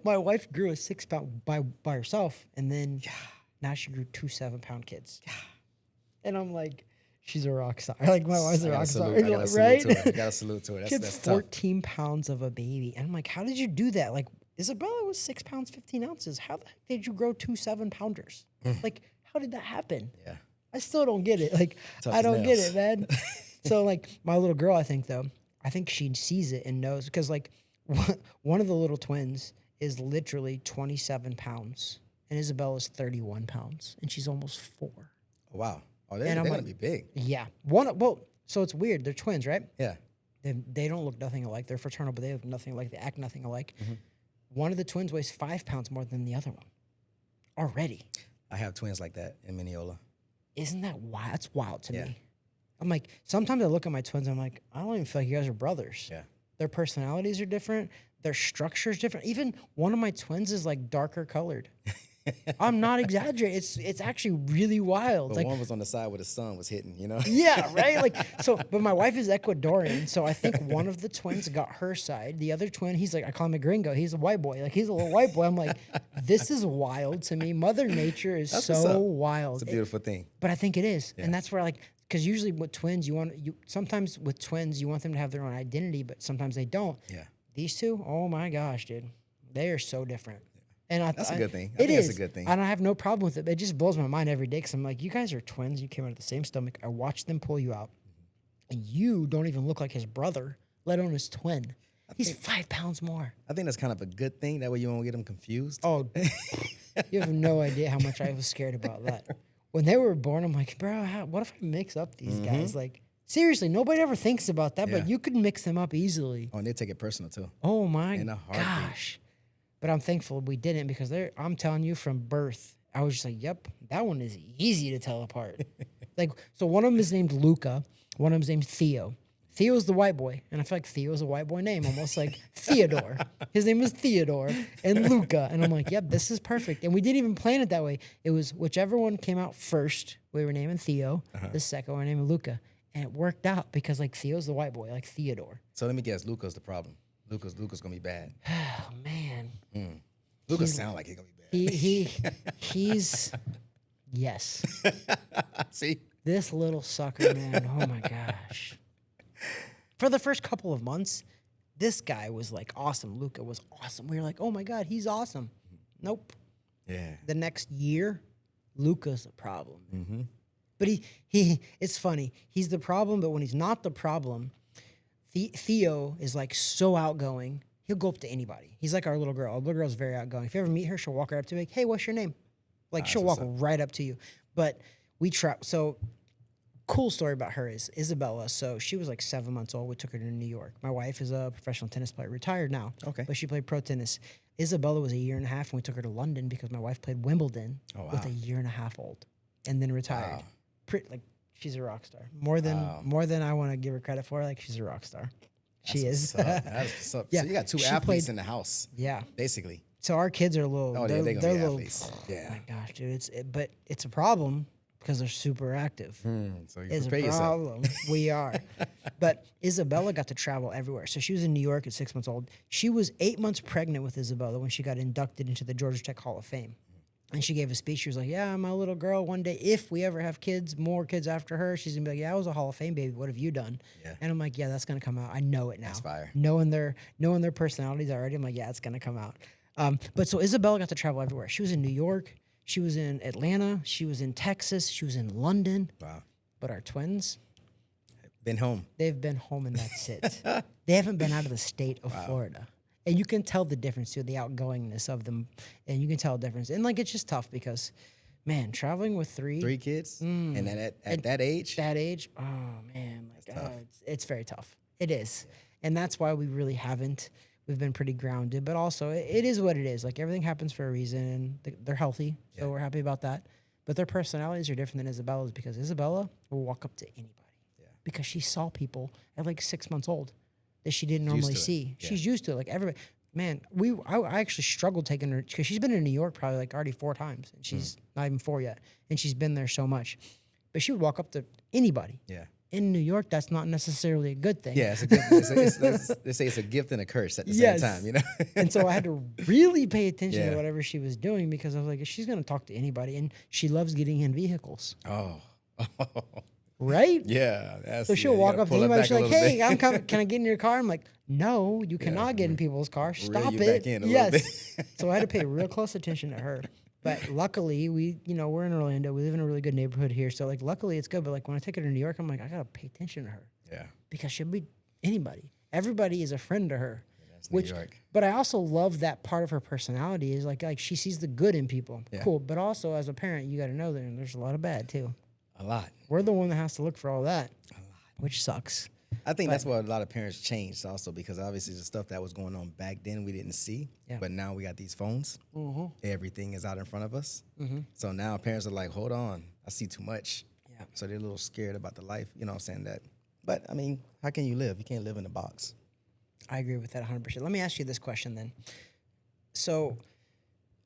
My wife grew a 6 pound by herself, and then now she grew 2 7-pound kids. And I'm like, she's a rock star. Like my wife's a rock star, right? I gotta salute to her. That's 14 pounds of a baby, and I'm like, how did you do that? Like Isabella was 6 pounds 15 ounces. How the heck did you grow 2 7-pounders? Like, how did that happen? Yeah, I still don't get it. Like, I don't get it, man. So like my little girl, I think she sees it and knows, because like one of the little twins is literally 27 pounds, and Isabella's 31 pounds, and she's almost 4. Oh, wow. Oh, they're going to be big. Yeah. So it's weird. They're twins, right? Yeah. They don't look nothing alike. They're fraternal, but they look nothing alike. They act nothing alike. Mm-hmm. One of the twins weighs 5 pounds more than the other one already. I have twins like that in Mineola. Isn't that wild? That's wild to me. I'm like, sometimes I look at my twins, I'm like, I don't even feel like you guys are brothers. Yeah. Their personalities are different. Their structure is different. Even one of my twins is like darker colored. I'm not exaggerating. It's actually really wild. But like one was on the side where the sun was hitting, you know? Yeah, right? Like so, but my wife is Ecuadorian, so I think one of the twins got her side. The other twin, he's like, I call him a gringo. He's a white boy. Like he's a little white boy. I'm like, this is wild to me. Mother Nature is so wild. It's a beautiful thing. But I think it is. Yeah. And that's where like, because usually with twins, sometimes with twins, you want them to have their own identity, but sometimes they don't. Yeah. These two, oh my gosh, dude, they are so different. And That's a good thing. I It think is that's a good thing. and I have no problem with it. It just blows my mind every day because I'm like, you guys are twins. You came out of the same stomach. I watched them pull you out, and you don't even look like his brother, let alone his twin. He's 5 pounds more. I think that's kind of a good thing. That way you won't get them confused. Oh, you have no idea how much I was scared about that. When they were born, I'm like, bro, what if I mix up these guys? Like, seriously, nobody ever thinks about that, but Yeah. you could mix them up easily. Oh, and they take it personal too. Oh my In a heartbeat. gosh. But I'm thankful we didn't because I'm telling you from birth, I was just like, yep, that one is easy to tell apart. Like, so one of them is named Luca, one of them's named Theo. Theo's the white boy, and I feel like Theo's a white boy name, almost like Theodore. His name was Theodore and Luca, and I'm like, yep, this is perfect. And we didn't even plan it that way. It was whichever one came out first, we were naming Theo. The second one, we were naming Luca, and it worked out because like Theo's the white boy, like Theodore. So let me guess, Luca's the problem. Luca's gonna be bad. Oh man, Luca sound like he's gonna be bad. he's yes. See? This little sucker, man. Oh my gosh. For the first couple of months, this guy was like awesome. Luca was awesome. We were like, oh my God, he's awesome. Nope. Yeah. The next year, Luca's a problem. But he it's funny. He's the problem, but when he's not the problem, Theo is like so outgoing. He'll go up to anybody. He's like our little girl. Our little girl's very outgoing. If you ever meet her, she'll walk right up to me, like, hey, what's your name? Like she'll walk right up to you. But we try. So cool story about her is Isabella. So she was like 7 months old. We took her to New York. My wife is a professional tennis player, retired now. Okay. But she played pro tennis. Isabella was 1.5 years, and we took her to London because my wife played Wimbledon with 1.5 years old, and then retired. Like she's a rock star. More than I want to give her credit for. Like she's a rock star. She is. That's what's up. Yeah, So you got two she athletes played- in the house. Yeah. Basically. So our kids are a little. Oh, they're, yeah, they're gonna they're be little. athletes. Yeah. Oh my gosh, dude! But it's a problem because they're super active. So you Is a prepare yourself. problem. We are. But Isabella got to travel everywhere. So she was in New York at 6 months old. She was 8 months pregnant with Isabella when she got inducted into the Georgia Tech Hall of Fame. And she gave a speech. She was like, yeah, my little girl, one day, if we ever have kids, more kids after her, she's going to be like, yeah, I was a Hall of Fame baby. What have you done? Yeah. And I'm like, yeah, that's going to come out. I know it now. That's fire. Knowing their personalities already, I'm like, yeah, it's going to come out. But so Isabella got to travel everywhere. She was in New York. She was in Atlanta. She was in Texas. She was in London. Wow. But our twins, Been home. they've been home and that's it. They haven't been out of the state of Florida. And you can tell the difference too, the outgoingness of them. And you can tell the difference. And like, it's just tough because, man, traveling with three kids? And at that age? that age, oh man, like it's very tough. It is. And that's why we really haven't. We've been pretty grounded, but also it is what it is. Like everything happens for a reason, and they're healthy, so we're happy about that. But their personalities are different than Isabella's because Isabella will walk up to anybody because she saw people at like 6 months old that she didn't normally see. Yeah. She's used to it. Like everybody, man, I actually struggled taking her because she's been in New York probably like already 4 times, and she's not even 4 yet, and she's been there so much. But she would walk up to anybody. Yeah. In New York, that's not necessarily a good thing. Yeah, it's a gift. They say it's a gift and a curse at the same time, you know? And so I had to really pay attention Yeah. to whatever she was doing because I was like, she's going to talk to anybody. And she loves getting in vehicles, Oh. right? Yeah. So she'll walk up to anybody. She's like, hey, I'm coming. Can I get in your car? I'm like, no, you cannot get in people's cars. Stop you it. back in a little bit. So I had to pay real close attention to her. But luckily, we're in Orlando. We live in a really good neighborhood here. So, like, luckily, it's good. But, like, when I take her to New York, I'm like, I got to pay attention to her. Yeah. Because she'll be anybody. Everybody is a friend to her. That's New York. But I also love that part of her personality is like she sees the good in people. Yeah. Cool. But also, as a parent, you got to know that there's a lot of bad, too. A lot. We're the one that has to look for all that, which sucks. I think that's why a lot of parents changed also because obviously the stuff that was going on back then we didn't see. Yeah. But now we got these phones. Everything is out in front of us. So now parents are like, hold on, I see too much. Yeah. So they're a little scared about the life, you know what I'm saying? That. But, I mean, how can you live? You can't live in a box. I agree with that 100%. Let me ask you this question then. So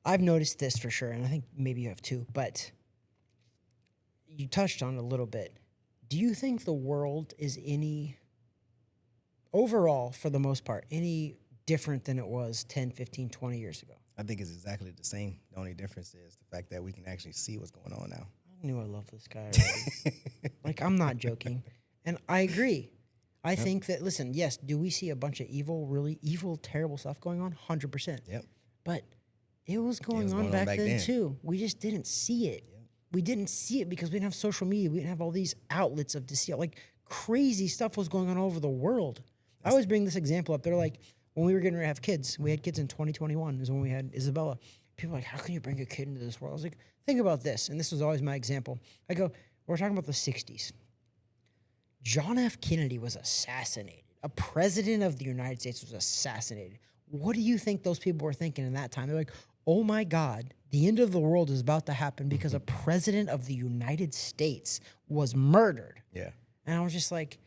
I've noticed this for sure, and I think maybe you have too, but you touched on it a little bit. Do you think the world is overall, for the most part, any different than it was 10, 15, 20 years ago? I think it's exactly the same. The only difference is the fact that we can actually see what's going on now. I knew I loved this guy already. Like, I'm not joking. And I agree. I think that, listen, yes, do we see a bunch of evil, really evil, terrible stuff going on? 100%. Yep. But it was going on back then too. We just didn't see it. Yep. We didn't see it because we didn't have social media. We didn't have all these outlets of see. Like, crazy stuff was going on all over the world. I always bring this example up. They're like, when we were getting ready to have kids, we had kids in 2021 is when we had Isabella. People are like, how can you bring a kid into this world? I was like, think about this. And this was always my example. I go, we're talking about the 60s. John F. Kennedy was assassinated. A president of the United States was assassinated. What do you think those people were thinking in that time? They're like, oh my God, the end of the world is about to happen because a president of the United States was murdered. Yeah. And I was just like,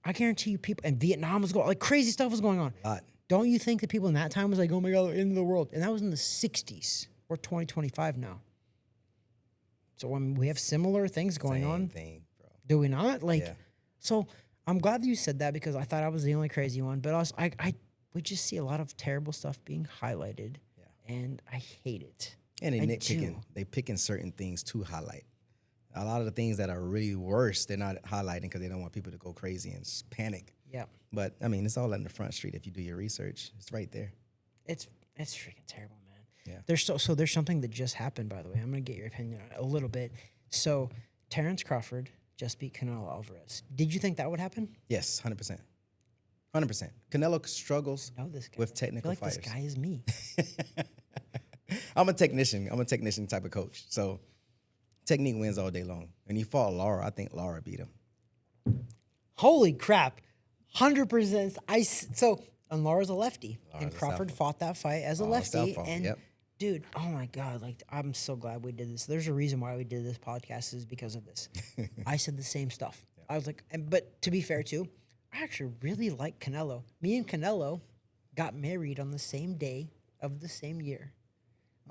I guarantee you people, and Vietnam was going, like crazy stuff was going on. A lot. Don't you think that people in that time was like, oh my God, the end of the world? And that was in the 60s. We're 2025 now. So when we have similar things going on, thing, bro. Do we not? Like, yeah. So I'm glad that you said that because I thought I was the only crazy one. But also, we just see a lot of terrible stuff being highlighted, and I hate it. And they nitpicking. They picking certain things to highlight. A lot of the things that are really worse, they're not highlighting because they don't want people to go crazy and panic. Yeah. But I mean, it's all on the front street. If you do your research, it's right there. It's freaking terrible, man. Yeah. There's something that just happened, by the way. I'm gonna get your opinion on it a little bit. So Terrence Crawford just beat Canelo Alvarez. Did you think that would happen? Yes, 100%. 100%. Canelo struggles with technical fighters. This guy is me. I'm a technician. I'm a technician type of coach. So technique wins all day long. When he fought Lara, I think Lara beat him. Holy crap. 100%. And Lara's a lefty. And Crawford fought that fight as a lefty. And dude, oh my God, like, I'm so glad we did this. There's a reason why we did this podcast is because of this. I said the same stuff. I was like, but to be fair too, I actually really like Canelo. Me and Canelo got married on the same day of the same year.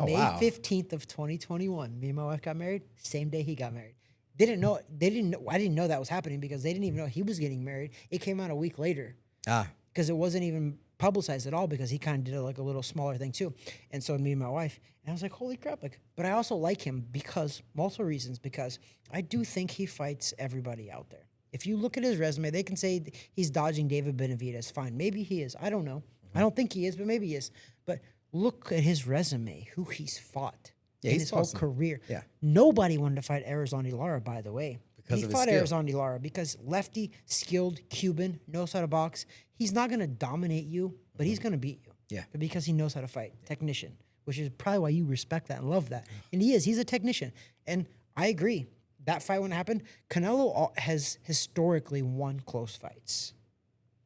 May 15th of 2021. Me and my wife got married, same day he got married. I didn't know that was happening because they didn't even know he was getting married. It came out a week later. Because it wasn't even publicized at all because he kind of did like a little smaller thing too. And so me and my wife, and I was like, holy crap. But I also like him because, multiple reasons, because I do think he fights everybody out there. If you look at his resume, they can say he's dodging David Benavidez. Fine. Maybe he is. I don't know. I don't think he is, but maybe he is. But look at his resume, who he's fought in his whole career. Yeah. Nobody wanted to fight Arizona Lara, by the way. Because he of fought his Arizona Lara because lefty, skilled, Cuban, knows how to box. He's not going to dominate you, but he's going to beat you. Yeah. But because he knows how to fight. Technician, which is probably why you respect that and love that. And he is. He's a technician. And I agree. That fight when it happened, Canelo has historically won close fights.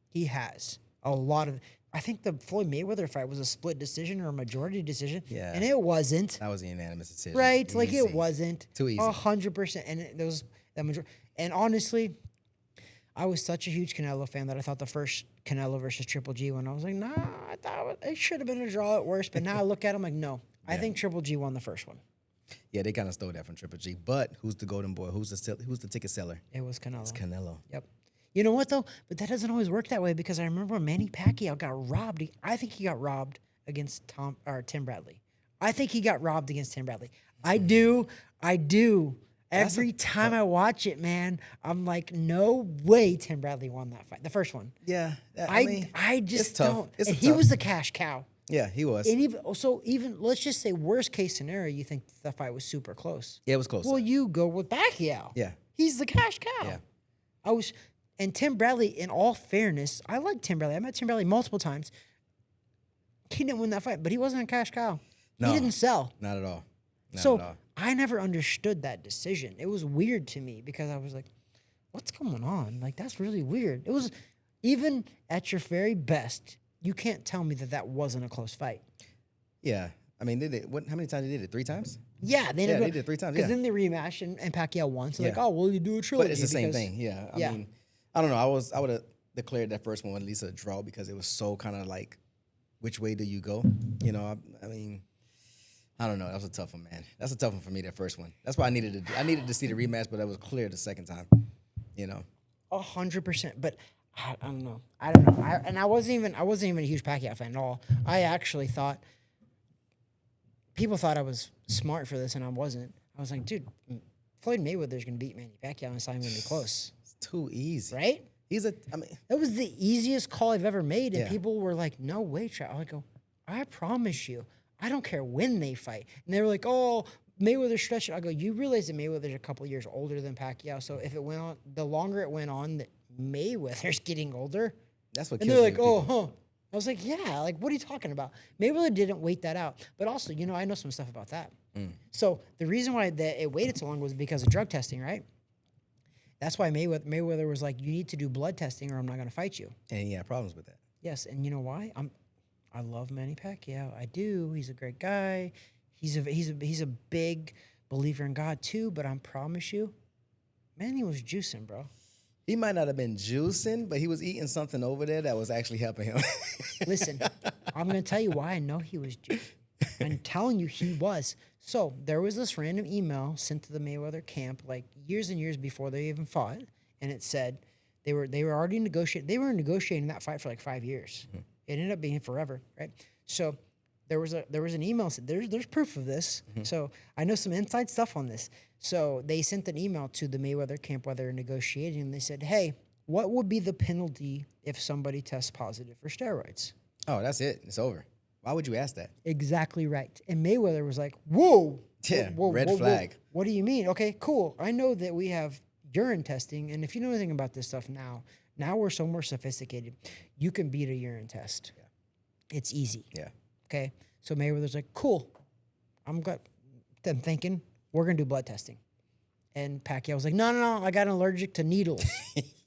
He has. A lot of... I think the Floyd Mayweather fight was a split decision or a majority decision. Yeah. And it wasn't. That was a unanimous decision. Right? Easy. Like, it wasn't. Too easy. 100%. And there was that majority. And honestly, I was such a huge Canelo fan that I thought the first Canelo versus Triple G when I was like, nah, I thought it should have been a draw at worst. But now I look at him like, no. I think Triple G won the first one. Yeah, they kind of stole that from Triple G. But who's the golden boy? Who's the ticket seller? It was Canelo. It's Canelo. Yep. You know what, though? But that doesn't always work that way because I remember when Manny Pacquiao got robbed. I think he got robbed against Tim Bradley. I think he got robbed against Tim Bradley. I do. Every time I watch it, man, I'm like, no way Tim Bradley won that fight. The first one. Yeah. I just don't. And he was the cash cow. Yeah, he was. And even let's just say worst case scenario, you think the fight was super close. Yeah, it was close. Well, you go with Pacquiao. Yeah. He's the cash cow. Yeah. And Tim Bradley, in all fairness, I like Tim Bradley. I met Tim Bradley multiple times. He didn't win that fight, but he wasn't a cash cow. No, he didn't sell. Not at all. I never understood that decision. It was weird to me because I was like, what's going on? Like, that's really weird. It was, even at your very best, you can't tell me that wasn't a close fight. Yeah. I mean, how many times they did it? 3 times? Yeah, they did it 3 times. Because then they rematched and Pacquiao won. So like, oh, well, you do a trilogy. But it's the same thing. Yeah. I mean, I don't know. I would have declared that first one at least a draw because it was so kind of like, which way do you go? You know, I mean, I don't know. That was a tough one, man. That's a tough one for me, that first one. That's why I needed to see the rematch, but that was clear the second time, you know. 100%. But I don't know. I wasn't even a huge Pacquiao fan at all. I actually thought, people thought I was smart for this, and I wasn't. I was like, dude, Floyd Mayweather's going to beat Manny Pacquiao, and it's not even going to be close. It's too easy. Right? That was the easiest call I've ever made. And Yeah. people were like, no way, Trav. I go, I promise you, I don't care when they fight. And they were like, oh, Mayweather stretched it. I go, you realize that Mayweather's a couple years older than Pacquiao. So if it went on, the longer it went on, that Mayweather's getting older. That's what And kills they're me like, with oh, people. huh. I was like, yeah, like, what are you talking about? Mayweather didn't wait that out. But also, I know some stuff about that. So the reason why it waited so long was because of drug testing, right? That's why Mayweather was like, you need to do blood testing or I'm not going to fight you. And he had problems with that. Yes, and you know why? I love Manny Pacquiao. I do. He's a great guy. He's a big believer in God too. But I promise you, Manny was juicing, bro. He might not have been juicing, but he was eating something over there that was actually helping him. Listen, I'm going to tell you why I know he was juicing. I'm telling you, he was. So there was this random email sent to the Mayweather camp, like years and years before they even fought, and it said they were already negotiating. They were negotiating that fight for like 5 years. Mm-hmm. It ended up being forever, right? So there was an email. There's proof of this. Mm-hmm. So I know some inside stuff on this. So they sent an email to the Mayweather camp while they were negotiating, and they said, "Hey, what would be the penalty if somebody tests positive for steroids?" Oh, that's it. It's over. Why would you ask that? Exactly right. And Mayweather was like, whoa. Yeah, whoa, red whoa, flag. Whoa. What do you mean? Okay, cool. I know that we have urine testing. And if you know anything about this stuff now we're so more sophisticated. You can beat a urine test. Yeah. It's easy. Yeah. Okay. So Mayweather's like, cool. I'm thinking we're going to do blood testing. And Pacquiao was like, no, I got an allergic to needles.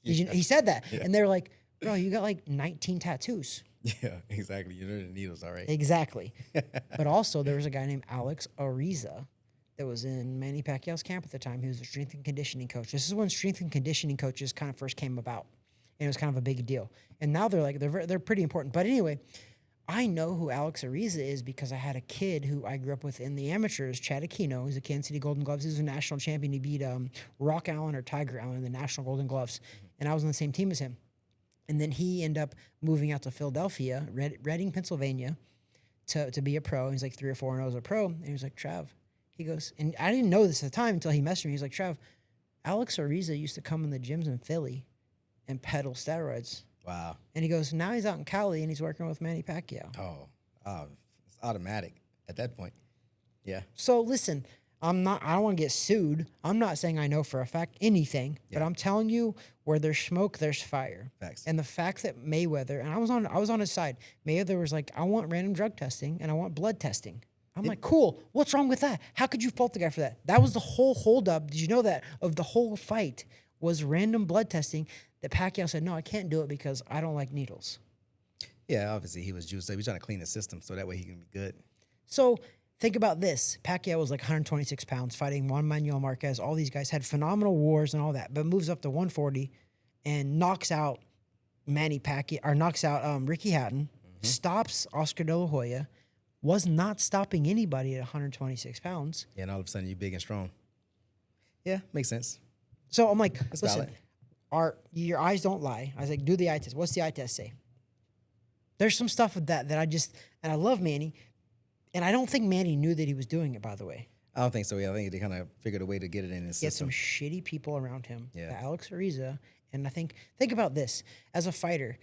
He said that. Yeah. And they're like, bro, you got like 19 tattoos. Yeah, exactly. You know the needles, all right. Exactly. But also, there was a guy named Alex Ariza that was in Manny Pacquiao's camp at the time. He was a strength and conditioning coach. This is when strength and conditioning coaches kind of first came about, and it was kind of a big deal. And now they're pretty important. But anyway, I know who Alex Ariza is because I had a kid who I grew up with in the amateurs, Chad Aquino. He's a Kansas City Golden Gloves. He was a national champion. He beat Rock Allen or Tiger Allen in the National Golden Gloves, and I was on the same team as him. And then he ended up moving out to Philadelphia, Reading, Pennsylvania, to be a pro. He's like 3 or 4-0 as a pro. And he was like, Trav, he goes, and I didn't know this at the time until he messaged me. He's like, Trav, Alex Ariza used to come in the gyms in Philly and peddle steroids. Wow. And he goes, now he's out in Cali and he's working with Manny Pacquiao. Oh, it's automatic at that point. Yeah. So listen, I don't want to get sued. I'm not saying I know for a fact anything, but I'm telling you, where there's smoke, there's fire. Facts. And the fact that Mayweather, and I was on his side. Mayweather was like, I want random drug testing and I want blood testing. I'm like, cool. What's wrong with that? How could you fault the guy for that? That was the whole holdup. Did you know that of the whole fight was random blood testing? That Pacquiao said, no, I can't do it because I don't like needles. Yeah, obviously he was juiced. So he was trying to clean the system so that way he can be good. So think about this. Pacquiao was like 126 pounds, fighting Juan Manuel Marquez. All these guys had phenomenal wars and all that, but moves up to 140 and knocks out Manny Pacquiao, or knocks out Ricky Hatton, stops Oscar De La Hoya, was not stopping anybody at 126 pounds. Yeah, and all of a sudden you're big and strong. Yeah, makes sense. So I'm like, That's listen, your eyes don't lie. I was like, do the eye test. What's the eye test say? There's some stuff with that I just, and I love Manny, and I don't think Manny knew that he was doing it, by the way. I don't think so. Yeah, I think they kind of figured a way to get it in his He had system. some shitty people around him. Yeah. Alex Ariza. And I think about this. As a fighter,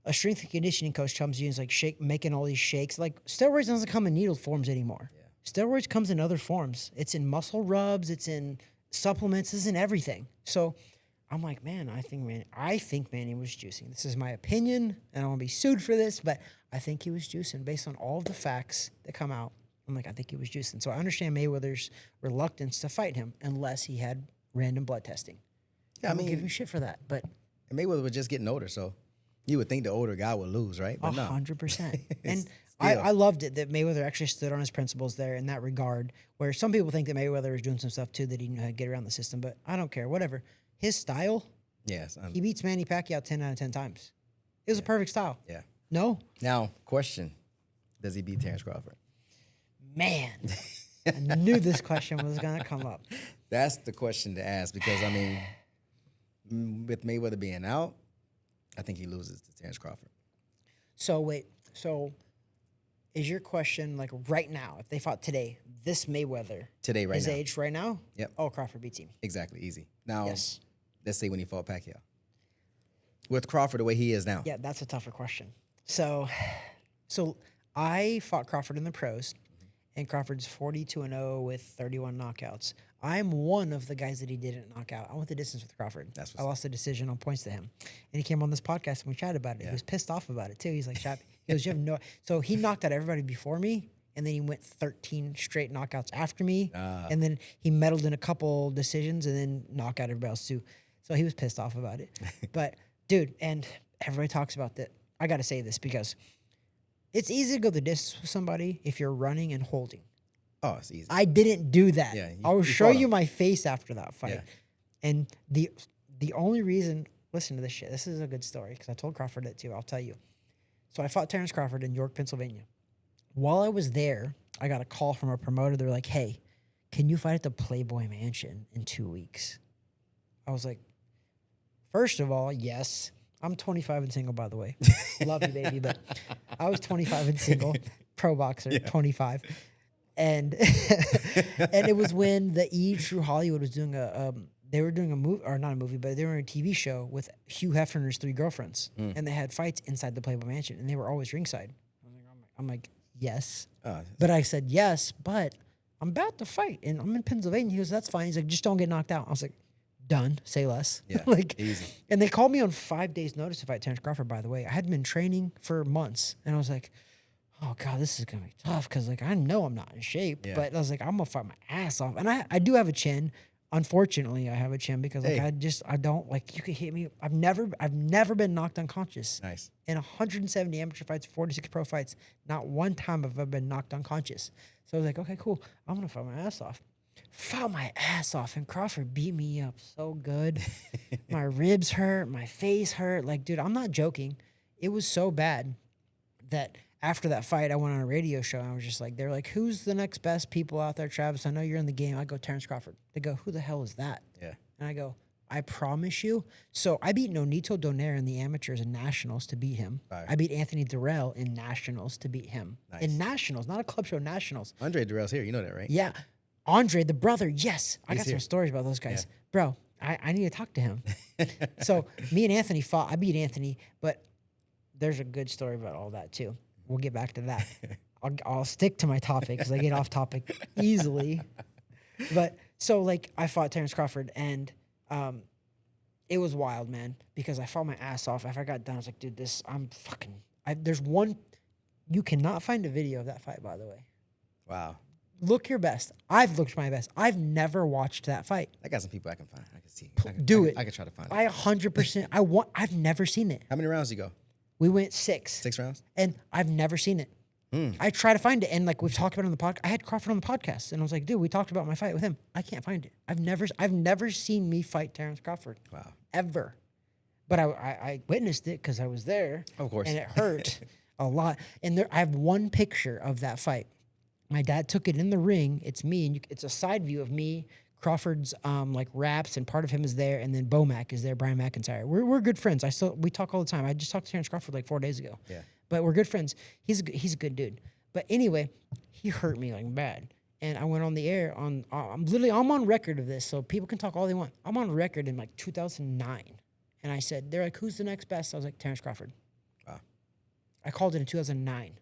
a strength and conditioning coach comes to you and is like making all these shakes. Like steroids doesn't come in needle forms anymore. Yeah. Steroids comes in other forms. It's in muscle rubs. It's in supplements. It's in everything. So I'm like, man, I think Manny was juicing. This is my opinion, and I won't be sued for this, but I think he was juicing based on all of the facts that come out. I'm like, I think he was juicing. So I understand Mayweather's reluctance to fight him unless he had random blood testing. Yeah, I mean, give him shit for that, but Mayweather was just getting older, so you would think the older guy would lose, right? But 100%. And I loved it that Mayweather actually stood on his principles there in that regard, where some people think that Mayweather is doing some stuff too that he knew how to get around the system, but I don't care. Whatever. His style, yes, he beats Manny Pacquiao 10 out of 10 times. It was a perfect style. Yeah. No? Now, question. Does he beat Terrence Crawford? Man, I knew this question was going to come up. That's the question to ask because, I mean, with Mayweather being out, I think he loses to Terrence Crawford. So, wait. So, is your question, like, right now, if they fought today, this Mayweather, Today, right his now. age right now? Yep. Oh, Crawford beats him. Exactly, easy. Now, Yes. let's say when he fought Pacquiao. with Crawford the way he is now? Yeah, that's a tougher question. So I fought Crawford in the pros, and Crawford's 42-0 with 31 knockouts. I'm one of the guys that he didn't knock out. I went the distance with Crawford. I lost the decision on points to him. And he came on this podcast and we chatted about it. Yeah. He was pissed off about it too. He's like, Chap, he goes, you have no. So he knocked out everybody before me, and then he went 13 straight knockouts after me. And then he meddled in a couple decisions and then knocked out everybody else too. So he was pissed off about it. But dude, and everybody talks about that. I got to say this because it's easy to go the distance with somebody if you're running and holding. Oh, it's easy. I didn't do that. Yeah, I will show you my face after that fight. Yeah. And the only reason, listen to this shit. This is a good story because I told Crawford it too. I'll tell you. So I fought Terrence Crawford in York, Pennsylvania. While I was there, I got a call from a promoter. They're like, hey, can you fight at the Playboy Mansion in 2 weeks? I was like, first of all, yes. I'm 25 and single, by the way. Love you, baby. But I was 25 and single, pro boxer, 25. And and it was when the E! True Hollywood was doing they were doing a movie, or not a movie, but they were in a TV show with Hugh Hefner and his 3 girlfriends. And they had fights inside the Playboy Mansion, and they were always ringside. I'm like, yes. But I said, yes, but I'm about to fight, and I'm in Pennsylvania. He goes, that's fine. He's like, just don't get knocked out. I was like, done. Say less. Yeah, like, easy. And they called me on 5 days' notice to fight Terrence Crawford, by the way. I hadn't been training for months, and I was like, oh, God, this is going to be tough because, like, I know I'm not in shape, but I was like, I'm going to fight my ass off. And I do have a chin. Unfortunately, I have a chin because, like, I don't, like, you could hit me. I've never been knocked unconscious. Nice. In 170 amateur fights, 46 pro fights, not one time have I been knocked unconscious. So I was like, okay, cool. I'm going to fight my ass off. Fought my ass off, and Crawford beat me up so good. My ribs hurt. My face hurt. Like, dude, I'm not joking. It was so bad that after that fight, I went on a radio show, and I was just like, they're like, who's the next best people out there, Travis? I know you're in the game. I go, Terrence Crawford. They go, who the hell is that? Yeah. And I go, I promise you. So I beat Nonito Donaire in the amateurs and nationals to beat him. Fire. I beat Anthony Durrell in nationals to beat him. Nice. In nationals, not a club show, nationals. Andre Durrell's here. You know that, right? Yeah. Andre, the brother, yes. I got here. some stories about those guys. Yeah. Bro, I need to talk to him. So me and Anthony fought. I beat Anthony, but there's a good story about all that too. We'll get back to that. I'll stick to my topic because I get off topic easily. But so, like, I fought Terrence Crawford, and it was wild, man, because I fought my ass off. After I got done, I was like, dude, there's one, you cannot find a video of that fight, by the way. Wow. Look your best. I've looked my best. I've never watched that fight. I got some people I can find. I can see. I can try to find it. I 100%. I've never seen it. How many rounds you go? We went 6. 6 rounds? And I've never seen it. I try to find it, and like we've talked about it on the podcast. I had Crawford on the podcast, and I was like, dude, we talked about my fight with him. I can't find it. I've never seen me fight Terrence Crawford. Wow. Ever. But I witnessed it because I was there. Of course. And it hurt a lot. And I have one picture of that fight. My dad took it in the ring. It's me, and it's a side view of me. Crawford's like wraps, and part of him is there, and then Bomac is there. Brian McIntyre. We're good friends. We talk all the time. I just talked to Terrence Crawford like 4 days ago. Yeah. But we're good friends. He's a good dude. But anyway, he hurt me like bad, and I went on the air on. I'm on record of this, so people can talk all they want. I'm on record in like 2009, and I said, they're like, who's the next best? I was like, Terrence Crawford. Wow. I called it in 2009.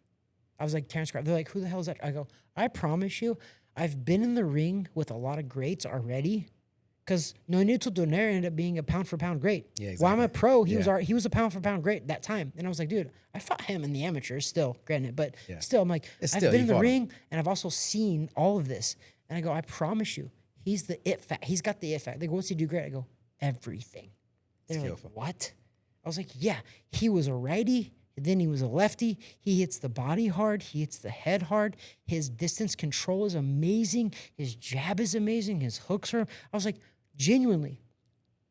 I was like, Terrence Crawford. They're like, who the hell is that? I go, I promise you, I've been in the ring with a lot of greats already, because Nonito Donaire ended up being a pound-for-pound great. Yeah, exactly. While I'm a pro, he was a pound-for-pound great that time. And I was like, dude, I fought him in the amateurs still, granted. But still, I'm like, I've been in the ring, and I've also seen all of this. And I go, I promise you, he's the it fact. He's got the it fact. They go, what's he do great? I go, everything. They're like, what? I was like, yeah, he was a righty. Then he was a lefty. He hits the body hard. He hits the head hard. His distance control is amazing. His jab is amazing. His hooks are... I was like, genuinely,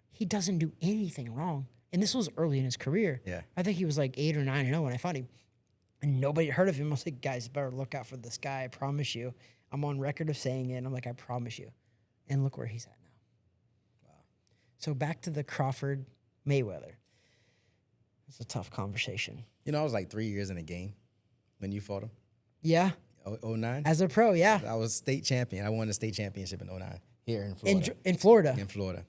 he doesn't do anything wrong. And this was early in his career. Yeah. I think he was like 8 or 9-0 when I fought him. And nobody heard of him. I was like, guys, better look out for this guy. I promise you. I'm on record of saying it. And I'm like, I promise you. And look where he's at now. Wow. So back to the Crawford Mayweather. It's a tough conversation. You know, I was like 3 years in the game when you fought him. Yeah. 09? As a pro, yeah. I was state champion. I won the state championship in 09 here in Florida. In Florida? In Florida.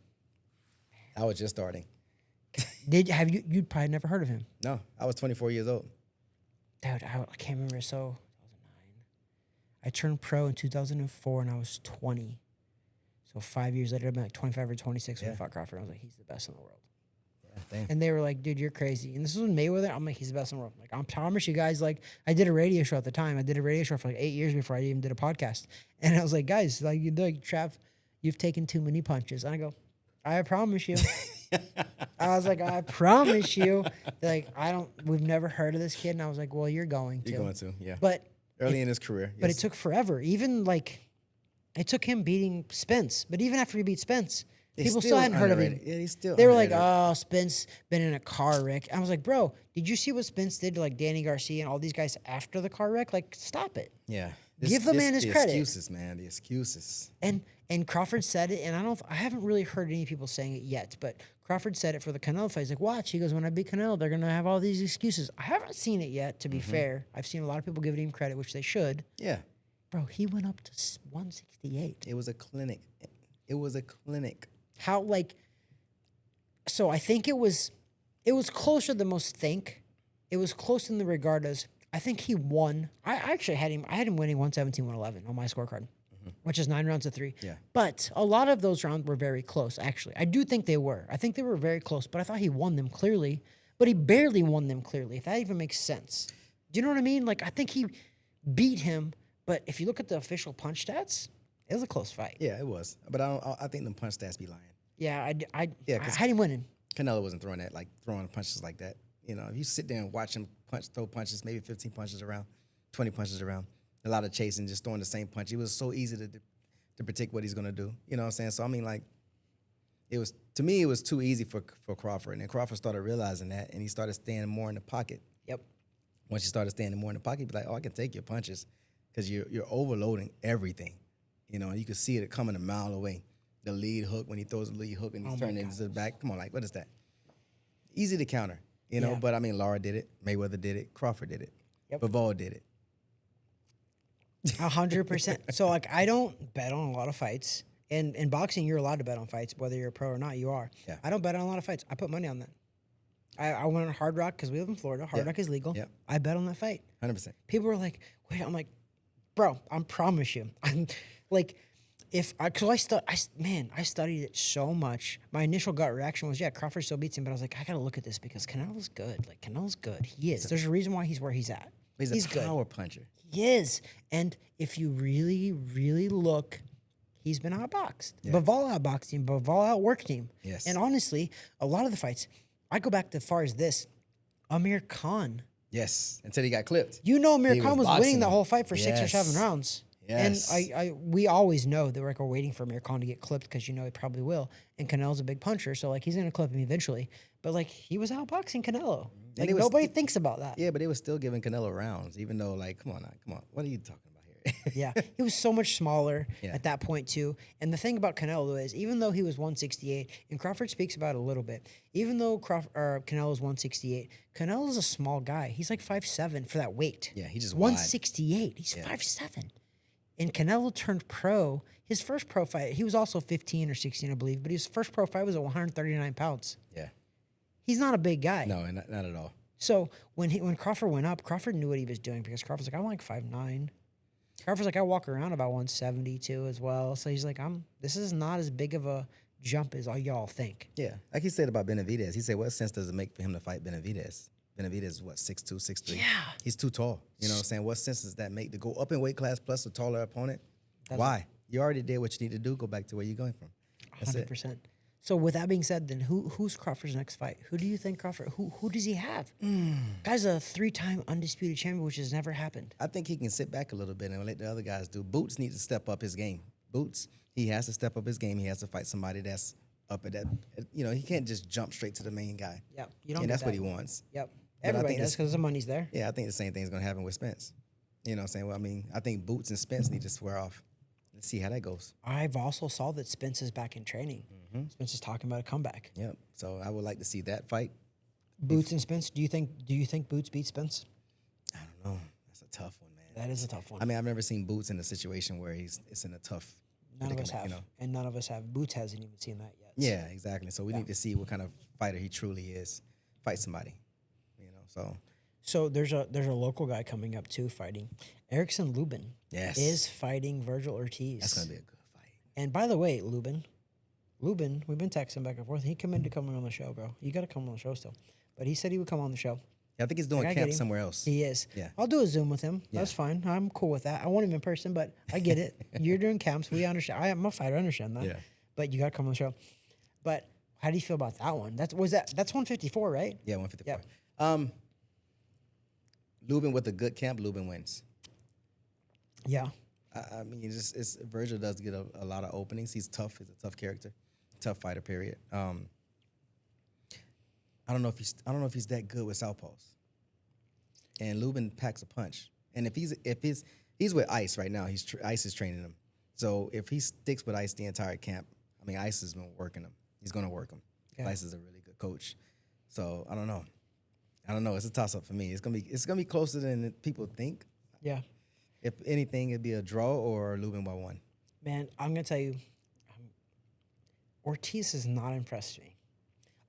I was just starting. You'd probably never heard of him. No, I was 24 years old. Dude, I can't remember. So 2009. I turned pro in 2004 and I was 20. So 5 years later, I'd been like 25 or 26 when I fought Crawford. I was like, he's the best in the world. Yeah, damn. And they were like, dude, you're crazy. And this was Mayweather. I'm like, he's the best in the world. Like, I promise you guys, like, I did a radio show at the time. I did a radio show for like 8 years before I even did a podcast. And I was like, guys, like, Trav, you've taken too many punches. And I go, I promise you. I was like, I promise you. They're like, we've never heard of this kid. And I was like, well, you're going to. You're going to, yeah. But early in his career. But it took forever. Even like, it took him beating Spence. But even after he beat Spence, people still hadn't heard of him. Yeah, he's still. They were like, "Oh, Spence been in a car wreck." I was like, "Bro, did you see what Spence did to like Danny Garcia and all these guys after the car wreck? Like, stop it." Yeah. Give the man his credit. The excuses, man. The excuses. And Crawford said it, and I haven't really heard any people saying it yet, but Crawford said it for the Canelo fight. He's like, "Watch." He goes, "When I beat Canelo, they're gonna have all these excuses." I haven't seen it yet. To be fair, I've seen a lot of people giving him credit, which they should. Yeah. Bro, he went up to 168. It was a clinic. It was a clinic. How like. So I think it was closer than most think. It was close in the regard as I think he won. I actually had him winning 117, 111 on my scorecard, which is 9 rounds to 3. Yeah. But a lot of those rounds were very close, actually. I do think they were. I think they were very close, but I thought he won them clearly, but he barely won them clearly, if that even makes sense. Do you know what I mean? Like, I think he beat him, but if you look at the official punch stats, it was a close fight. Yeah, it was. But I think the punch stats be lying. Yeah, I because had him winning. Canelo wasn't throwing punches like that. You know, if you sit there and watch him throw punches, maybe 15 punches around, 20 punches around, a lot of chasing, just throwing the same punch. It was so easy to predict what he's gonna do. You know what I'm saying? So I mean, like, to me it was too easy for Crawford, and then Crawford started realizing that, and he started staying more in the pocket. Yep. Once you started staying more in the pocket, you'd be like, oh, I can take your punches, because you're overloading everything. You know, you could see it coming a mile away. The lead hook, when he throws the lead hook and he's turning it to the back. Come on, like, what is that? Easy to counter, you know? Yeah. But, I mean, Lara did it. Mayweather did it. Crawford did it. Yep. Bivol did it. 100%. So, like, I don't bet on a lot of fights. And in boxing, you're allowed to bet on fights, whether you're a pro or not, you are. Yeah. I don't bet on a lot of fights. I put money on that. I went on Hard Rock because we live in Florida. Hard Rock is legal. Yeah. I bet on that fight. 100%. People were like, wait, I'm like, bro, I promise you. I'm like, I studied it so much. My initial gut reaction was, yeah, Crawford still beats him, but I was like, I gotta look at this because Canelo's good. Like, Canelo's good. He is. There's a reason why he's where he's at. He's a good. power puncher. He is. And if you really, really look, he's been outboxed. Yeah. Bivol outboxed him. Bivol outworked him. Yes. And honestly, a lot of the fights, I go back as far as this. Amir Khan. Yes, until he got clipped. You know Amir He Khan was was winning boxing the him. whole fight for 6 or Yes. 7 rounds. Yes. And we always know that we're waiting for Amir Khan to get clipped because you know he probably will. And Canelo's a big puncher, so like he's gonna clip him eventually. But like he was outboxing Canelo. Like it was nobody thinks about that. Yeah, but it was still giving Canelo rounds, even though, like, come on. What are you talking about here? Yeah, he was so much smaller Yeah. at that point too. And the thing about Canelo is, even though he was 168, and Crawford speaks about it a little bit, even though Canelo's 168, Canelo's a small guy. He's like 5'7" for that weight. Yeah, he's just wide. 168. He's 5'7". And Canelo turned pro. His first pro fight, he was also 15 or 16, I believe, but his first pro fight was at 139 pounds. Yeah. He's not a big guy. No, not at all. So when Crawford went up, Crawford knew what he was doing because Crawford's like, I'm like 5'9". Crawford's like, I walk around about 172 as well. So he's like, this is not as big of a jump as all y'all think. Yeah. Like he said about Benavidez. He said, what sense does it make for him to fight Benavidez? Benavidez is what, 6'2", 6'3"? Yeah. He's too tall. You know what I'm saying? What sense does that make to go up in weight class plus a taller opponent? Why? You already did what you need to do. Go back to where you're going from. That's 100%. So with that being said, then who's Crawford's next fight? Who do you think Crawford? Who does he have? Guy's a 3-time undisputed champion, which has never happened. I think he can sit back a little bit and let the other guys do. Boots needs to step up his game. Boots, he has to step up his game. He has to fight somebody that's up at that. You know, he can't just jump straight to the main guy. Yep. You don't. And get that's what that. he wants. Yep. But I Everybody think does because the money's there. Yeah, I think the same thing's going to happen with Spence. You know what I'm saying? Well, I mean, I think Boots and Spence need to square off. Let's see how that goes. I've also saw that Spence is back in training. Spence is talking about a comeback. Yep. So I would like to see that fight. Boots and Spence. Do you think Boots beats Spence? I don't know. That's a tough one, man. That is a tough one. I mean, I've never seen Boots in a situation where it's in a tough None of us predicament, have, you know? and none of us have. Boots hasn't even seen that yet. Yeah, exactly. So we need to see what kind of fighter he truly is. Fight somebody, So there's a local guy coming up too fighting. Erickson Lubin Yes. is fighting Virgil Ortiz. That's gonna be a good fight. And by the way, Lubin, we've been texting back and forth. He committed to coming on the show, bro. You got to come on the show still. But he said he would come on the show. Yeah, I think he's doing I get camp him. somewhere else. He is. Yeah. I'll do a Zoom with him. Yeah. That's fine. I'm cool with that. I want him in person, but I get it. You're doing camps. We understand. I'm a fighter. I understand that. Yeah. But you got to come on the show. But how do you feel about that one? That's 154, right? Yeah, 154. Lubin with a good camp, Lubin wins. Yeah. I mean, it's Virgil does get a lot of openings. He's tough. He's a tough character, tough fighter. Period. I don't know if he's that good with southpaws. And Lubin packs a punch. And if he's with Ice right now, Ice is training him. So if he sticks with Ice the entire camp, I mean, Ice has been working him. He's gonna work him. Yeah. Ice is a really good coach. So I don't know. It's a toss up for me. It's gonna be closer than people think. Yeah. If anything, it'd be a draw or Lubin by 1. Man, I'm going to tell you, Ortiz has not impressed me.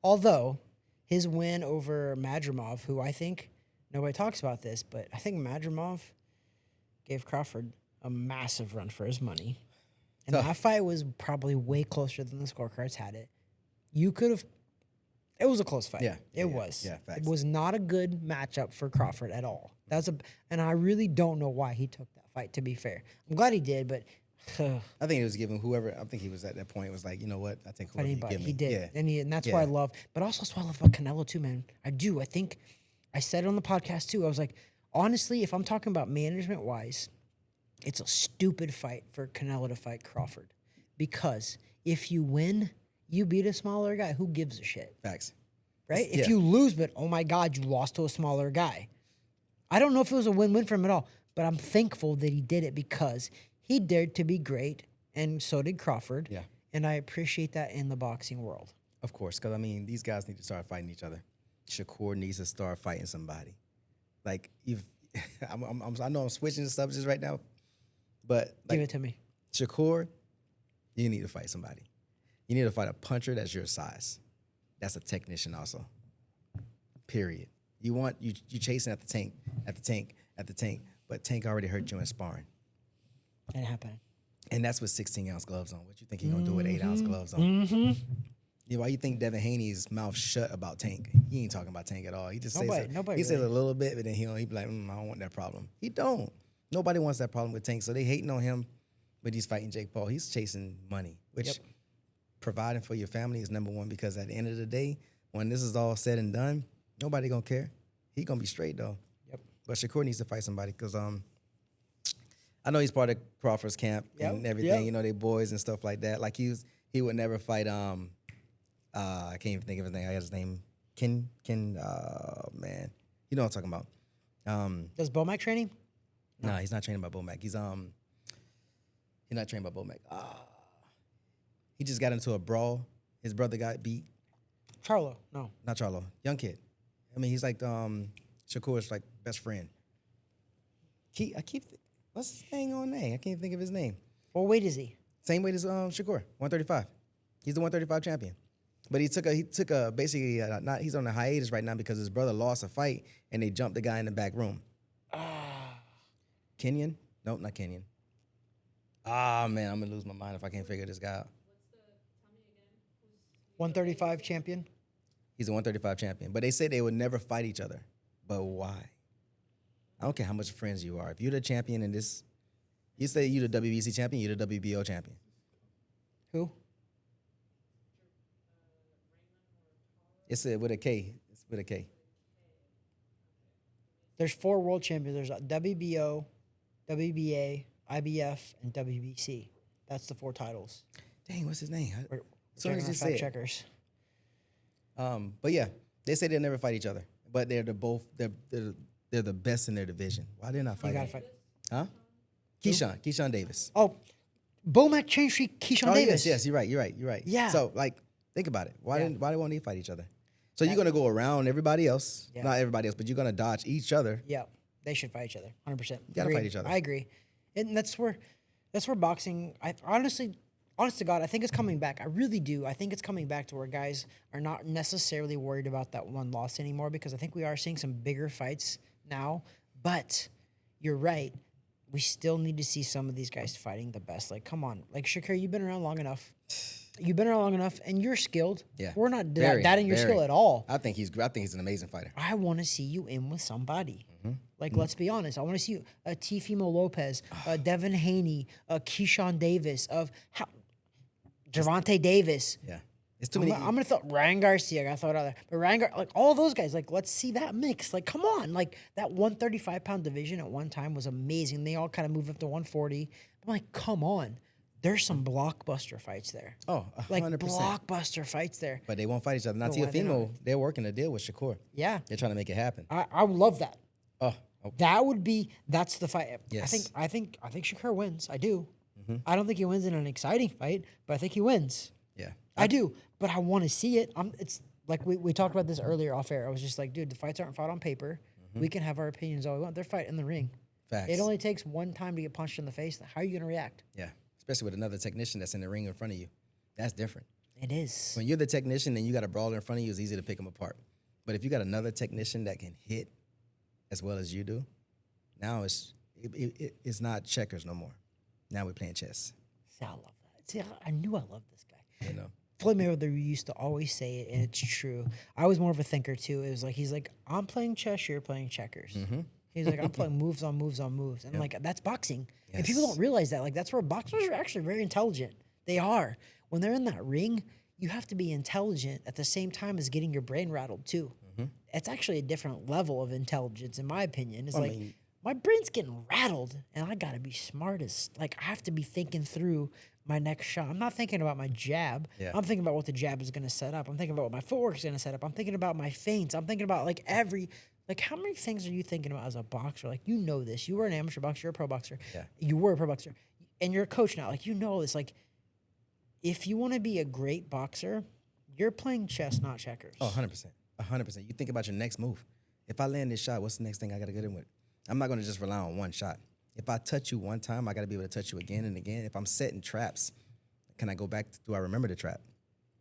Although his win over Madrimov, who I think nobody talks about this, but I think Madrimov gave Crawford a massive run for his money. And that fight was probably way closer than the scorecards had it. It was a close fight. Yeah. It was. Yeah, facts. It was not a good matchup for Crawford at all. And I really don't know why he took that fight, to be fair. I'm glad he did, but I think it was giving whoever. I think he was at that point. Was like, you know what? I think whoever you give me. He did. Yeah. And that's what I love. But also that's what I love about Canelo too, man. I do. I think I said it on the podcast too. I was like, honestly, if I'm talking about management wise, it's a stupid fight for Canelo to fight Crawford. Because if you win, you beat a smaller guy. Who gives a shit? Facts. Right? If you lose, but oh my God, you lost to a smaller guy. I don't know if it was a win-win for him at all, but I'm thankful that he did it because he dared to be great, and so did Crawford. Yeah. And I appreciate that in the boxing world. Of course, because I mean, these guys need to start fighting each other. Shakur needs to start fighting somebody. Like, I know I'm switching the subjects right now, but like, Give it to me. Shakur, you need to fight somebody. You need to fight a puncher that's your size. That's a technician also. Period. You chasing at the tank, but Tank already hurt you in sparring. It happened. And that's with 16-ounce gloves on. What you think he's gonna do with 8-ounce gloves on? Mm-hmm. Yeah, why you think Devin Haney's mouth shut about Tank? He ain't talking about Tank at all. He just Nobody says really. a little bit, but then he'll be like, I don't want that problem. He don't. Nobody wants that problem with Tank, so they hating on him, but he's fighting Jake Paul. He's chasing money, which providing for your family is number one, because at the end of the day, when this is all said and done, nobody gonna care. He gonna be straight though. Yep. But Shakur needs to fight somebody because I know he's part of Crawford's camp and everything. Yep. You know, they boys and stuff like that. Like he would never fight. I can't even think of his name. I got his name. Man, you know what I'm talking about. Does Bomac train him? Nah, he's not training by Bomac. He's not trained by Bomac. He just got into a brawl. His brother got beat. Charlo? No. Not Charlo. Young kid. I mean, he's like Shakur's like best friend. What's his dang on name? I can't think of his name. What weight is he? Same weight as Shakur, 135. He's the 135 champion. But he took a basically he's on a hiatus right now because his brother lost a fight and they jumped the guy in the back room. Kenyon? Nope, not Kenyon. Man, I'm gonna lose my mind if I can't figure this guy out. 135 champion? He's a 135 champion. But they say they would never fight each other. But why? I don't care how much friends you are. If you're the champion in this, you say you're the WBC champion, you're the WBO champion. Who? It's with a K. It's with a K. There's 4 world champions. There's WBO, WBA, IBF, and WBC. That's the 4 titles. Dang, what's his name? We're As soon as checking you our say fact it. checkers. But yeah, they say they'll never fight each other. But they're the best in their division. Why didn't I fight You him? gotta fight. Huh? Keyshawn Davis. Oh, Bomac changed Keyshawn Davis. Yes, you're right. Yeah. So like, think about it. Why won't they fight each other? So Yeah. you're gonna go around everybody else, Yeah. not everybody else, but you're gonna dodge each other. Yeah, they should fight each other. 100%. You gotta fight each other. I agree, and that's where boxing. I honestly, honest to God, I think it's coming back. I really do. I think it's coming back to where guys are not necessarily worried about that one loss anymore, because I think we are seeing some bigger fights now. But you're right. We still need to see some of these guys fighting the best. Like, come on. Like, Shakir, you've been around long enough. You've been around long enough, and you're skilled. Yeah. We're not doubting your skill at all. I think he's an amazing fighter. I want to see you in with somebody. Mm-hmm. Like, let's be honest. I want to see you, Tifimo Lopez, Devin Haney, Keyshawn Davis, Gervonta Davis. Yeah. It's too many. I'm gonna throw Ryan Garcia. I gotta throw it out there, but like all those guys, like let's see that mix. Like, come on, like that 135-pound division at one time was amazing. They all kind of moved up to 140. I'm like, come on, there's some blockbuster fights there. Oh, 100%. Like blockbuster fights there. But they won't fight each other. Now, But why they Teofimo, they're working a deal with Shakur. Yeah, They're trying to make it happen. I would love that. Oh, That's the fight. Yes. I think Shakur wins. I do. I don't think he wins in an exciting fight, but I think he wins. yeah. I do, but I want to see it. It's like we talked about this earlier off air. I was just like, dude, the fights aren't fought on paper. We can have our opinions all we want. They're fighting in the ring. Facts. It only takes one time to get punched in the face. How are you going to react? Yeah. Especially with another technician that's in the ring in front of you. That's different. It is. When you're the technician and you got a brawler in front of you, it's easy to pick them apart. But if you got another technician that can hit as well as you do, now it's not checkers no more. Now we're playing chess. See, I love that. See, I knew I loved this guy. You know. Floyd Mayweather used to always say it, and it's true. I was more of a thinker too. It was like he's like, I'm playing chess, you're playing checkers. He's like, I'm playing moves on moves on moves, and like that's boxing. And people don't realize that. Like that's where boxers are actually very intelligent. They are. When they're in that ring, you have to be intelligent at the same time as getting your brain rattled too. It's actually a different level of intelligence, in my opinion. It's my brain's getting rattled, and I gotta be smart as like I have to be thinking through my next shot. I'm not thinking about my jab. Yeah. I'm thinking about what the jab is going to set up. I'm thinking about what my footwork is going to set up. I'm thinking about my feints. I'm thinking about how many things are you thinking about as a boxer? Like, you know this. You were an amateur boxer. You're a pro boxer. Yeah. You were a pro boxer. And you're a coach now. Like, you know this. Like, if you want to be a great boxer, you're playing chess, not checkers. Oh, 100%. 100%. You think about your next move. If I land this shot, what's the next thing I got to get in with? I'm not going to just rely on one shot. If I touch you one time, I got to be able to touch you again and again. If I'm setting traps, can I go back? Do I remember the trap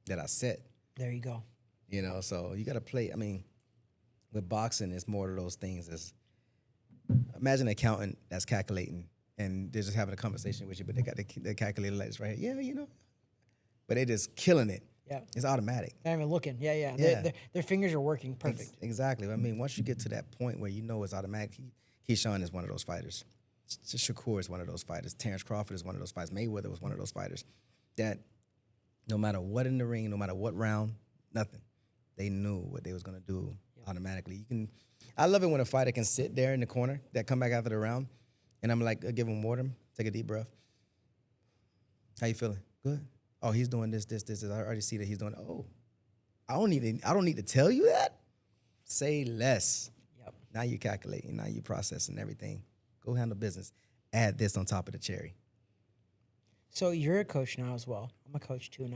that I set? There you go. You know, so you got to play. I mean, with boxing, it's more of those things. As imagine an accountant that's calculating and they're just having a conversation with you, but they got the calculator like this right here. Yeah, you know. But they're just killing it. Yeah. It's automatic. They're not even looking. Yeah. Their fingers are working perfect. Exactly. I mean, once you get to that point where you know it's automatic, Keyshawn is one of those fighters. Shakur is one of those fighters. Terrence Crawford is one of those fighters. Mayweather was one of those fighters that no matter what in the ring, no matter what round, nothing. They knew what they was going to do automatically. I love it when a fighter can sit there in the corner that come back after the round, and I'm like, give him water, take a deep breath. How you feeling? Good. Oh, he's doing this. I already see that he's doing. Oh, I don't need to tell you that. Say less. Yep. Now you're calculating. Now you're processing everything. Go handle business. Add this on top of the cherry. So you're a coach now as well. I'm a coach too.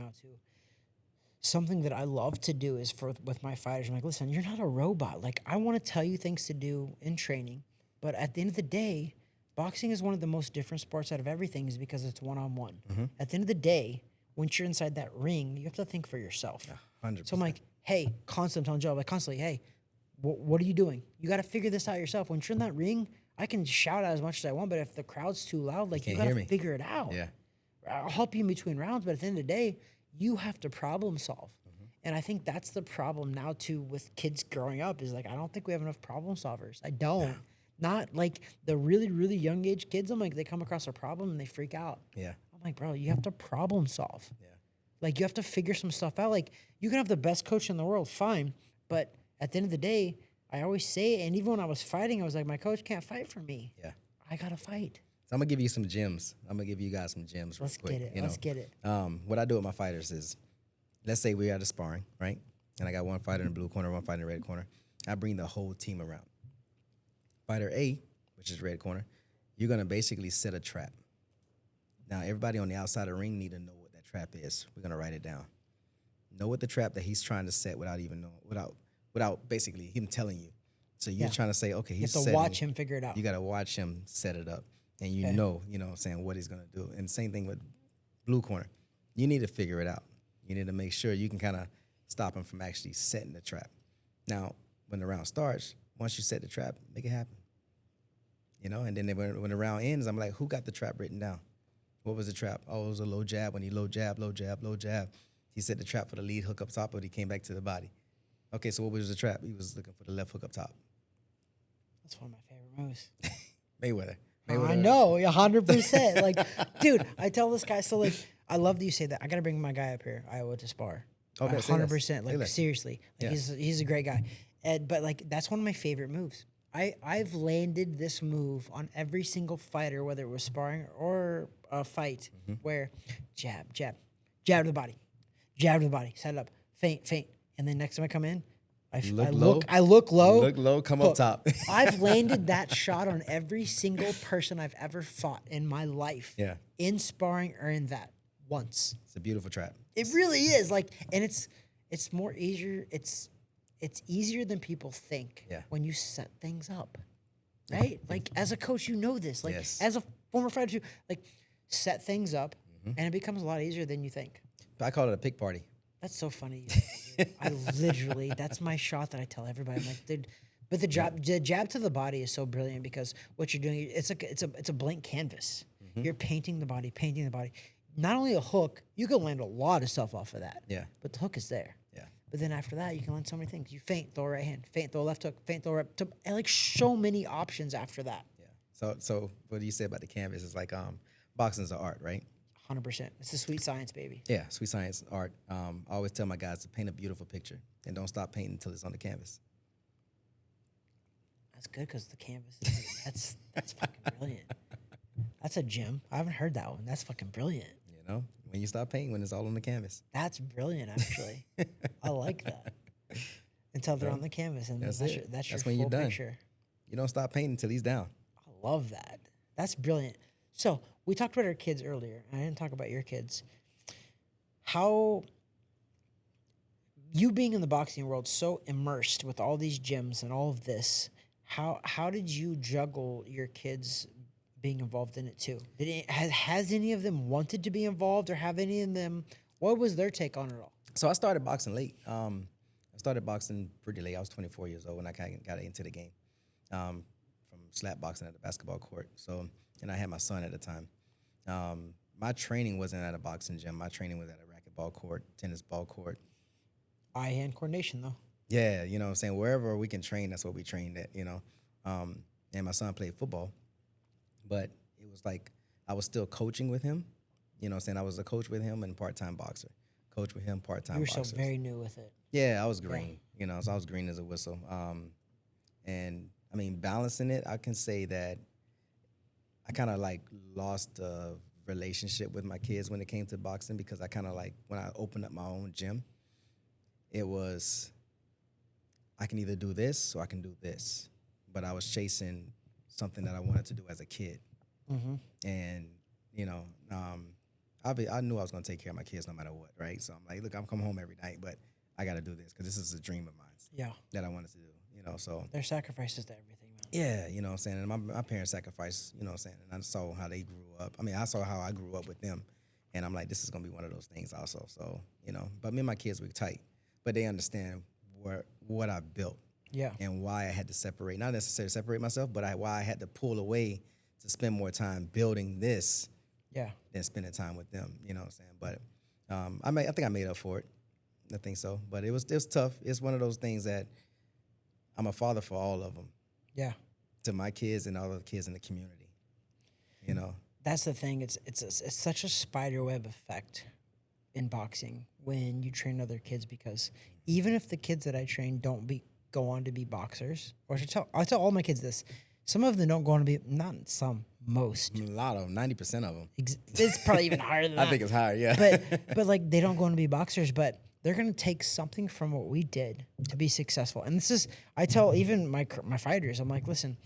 Something that I love to do is with my fighters, I'm like, listen, you're not a robot. Like, I want to tell you things to do in training, but at the end of the day, boxing is one of the most different sports out of everything is because it's one-on-one. At the end of the day, once you're inside that ring, you have to think for yourself. 100%. So I'm like, hey, constantly telling Joe, like constantly, hey, what are you doing? You got to figure this out yourself. Once you're in that ring, I can shout out as much as I want, but if the crowd's too loud, like you got to figure it out. Yeah. I'll help you in between rounds, but at the end of the day, you have to problem solve. And I think that's the problem now too with kids growing up is like, I don't think we have enough problem solvers. I don't. Yeah. Not like the really, really young age kids. I'm like, they come across a problem and they freak out. Yeah. I'm like, bro, you have to problem solve. Yeah. Like you have to figure some stuff out. Like you can have the best coach in the world, fine. But at the end of the day, I always say, and even when I was fighting, I was like, my coach can't fight for me. Yeah. I got to fight. So I'm going to give you some gems. I'm going to give you guys some gems real quick. Let's get it. What I do with my fighters is, let's say we are at sparring, right? And I got one fighter in the blue corner, one fighter in the red corner. I bring the whole team around. Fighter A, which is red corner, you're going to basically set a trap. Now, everybody on the outside of the ring need to know what that trap is. We're going to write it down. Know what the trap that he's trying to set without even knowing, without basically him telling you. So you're trying to say, okay, he's setting. You have to watch him figure it out. You got to watch him set it up. And you know what I'm saying, what he's going to do. And same thing with blue corner. You need to figure it out. You need to make sure you can kind of stop him from actually setting the trap. Now, when the round starts, once you set the trap, make it happen. You know, and then when the round ends, I'm like, who got the trap written down? What was the trap? Oh, it was a low jab. When he low jab, low jab, low jab. He set the trap for the lead hook up top, but he came back to the body. Okay, so what was the trap? He was looking for the left hook up top. That's one of my favorite moves. Mayweather. I know, 100%. Like, dude, I tell this guy, so like, I love that you say that. I got to bring my guy up here, Iowa, to spar. Oh, 100%. Like, Taylor. seriously. Like, Yeah. he's a great guy. But like, that's one of my favorite moves. I've landed this move on every single fighter, whether it was sparring or a fight, where jab, jab, jab to the body, set it up, feint, and then next time I come in, I look low. Look low, come up top. I've landed that shot on every single person I've ever fought in my life. Yeah. In sparring or in that once. It's a beautiful trap. It really is. Like, and it's more easier. It's easier than people think. Yeah. When you set things up, right? Like, as a coach, you know this. Like, Yes. as a former fighter, too, like, set things up, and it becomes a lot easier than you think. I call it a pick party. That's so funny. I literally, that's my shot that I tell everybody. I'm like, dude, but the jab to the body is so brilliant because what you're doing, it's a blank canvas. You're painting the body. Not only a hook, you can land a lot of stuff off of that. Yeah. But the hook is there. Yeah. But then after that, you can land so many things. You feint, throw a right hand, feint, throw a left hook, feint, throw a right, and like so many options after that. Yeah. So what you said about the canvas is like boxing's an art, right? 100%. It's a sweet science, baby. Yeah, sweet science art. I always tell my guys to paint a beautiful picture and don't stop painting until it's on the canvas. That's good because the canvas is, that's fucking brilliant. That's a gem. I haven't heard that one. That's fucking brilliant. You know, when you stop painting, when it's all on the canvas. That's brilliant, actually. I like that. Until they're on the canvas, and that's your That's full when you're done. picture. You don't stop painting until he's down. I love that. That's brilliant. So we talked about our kids earlier, and I didn't talk about your kids. How you being in the boxing world, so immersed with all these gyms and all of this, how did you juggle your kids being involved in it too? Has any of them wanted to be involved, or have any of them? What was their take on it all? So I started boxing late. I started boxing pretty late. I was 24 years old when I kind of got into the game from slap boxing at the basketball court. So, and I had my son at the time. My training wasn't at a boxing gym. My training was at a racquetball court, tennis ball court. Eye-hand coordination, though. Yeah, you know what I'm saying? Wherever we can train, that's what we trained at, you know. And my son played football. But it was like I was still coaching with him. You know what I'm saying? I was a coach with him and part-time boxer. Coach with him, part-time boxer. You were so very new with it. Yeah, I was green. You know, so I was green as a whistle. And, I mean, balancing it, I can say that I kind of, like, lost a relationship with my kids when it came to boxing because I kind of, like, when I opened up my own gym, it was I can either do this or I can do this. But I was chasing something that I wanted to do as a kid. And, you know, I knew I was going to take care of my kids no matter what, right? So I'm like, look, I'm coming home every night, but I got to do this because this is a dream of mine that I wanted to do, you know, so. There's sacrifices to everything, man. Yeah, you know what I'm saying? And my parents sacrificed, you know what I'm saying? And I saw how they grew up. I mean, I saw how I grew up with them. And I'm like, this is going to be one of those things also. So, you know, but me and my kids were tight. But they understand what I built. Yeah. And why I had to separate, not necessarily separate myself, but why I had to pull away to spend more time building this than spending time with them, you know what I'm saying? But I think I made up for it. I think so. But it was tough. It's one of those things that I'm a father for all of them. Yeah. To my kids and all the kids in the community, you know? That's the thing. It's such a spider web effect in boxing when you train other kids, because even if the kids that I train don't go on to be boxers, or I tell all my kids this, some of them don't go on to be, not some, most. A lot of them, 90% of them. It's probably even higher than that. I think it's higher, yeah. But like, they don't go on to be boxers, but they're going to take something from what we did to be successful. And this is, I tell even my fighters, I'm like, listen,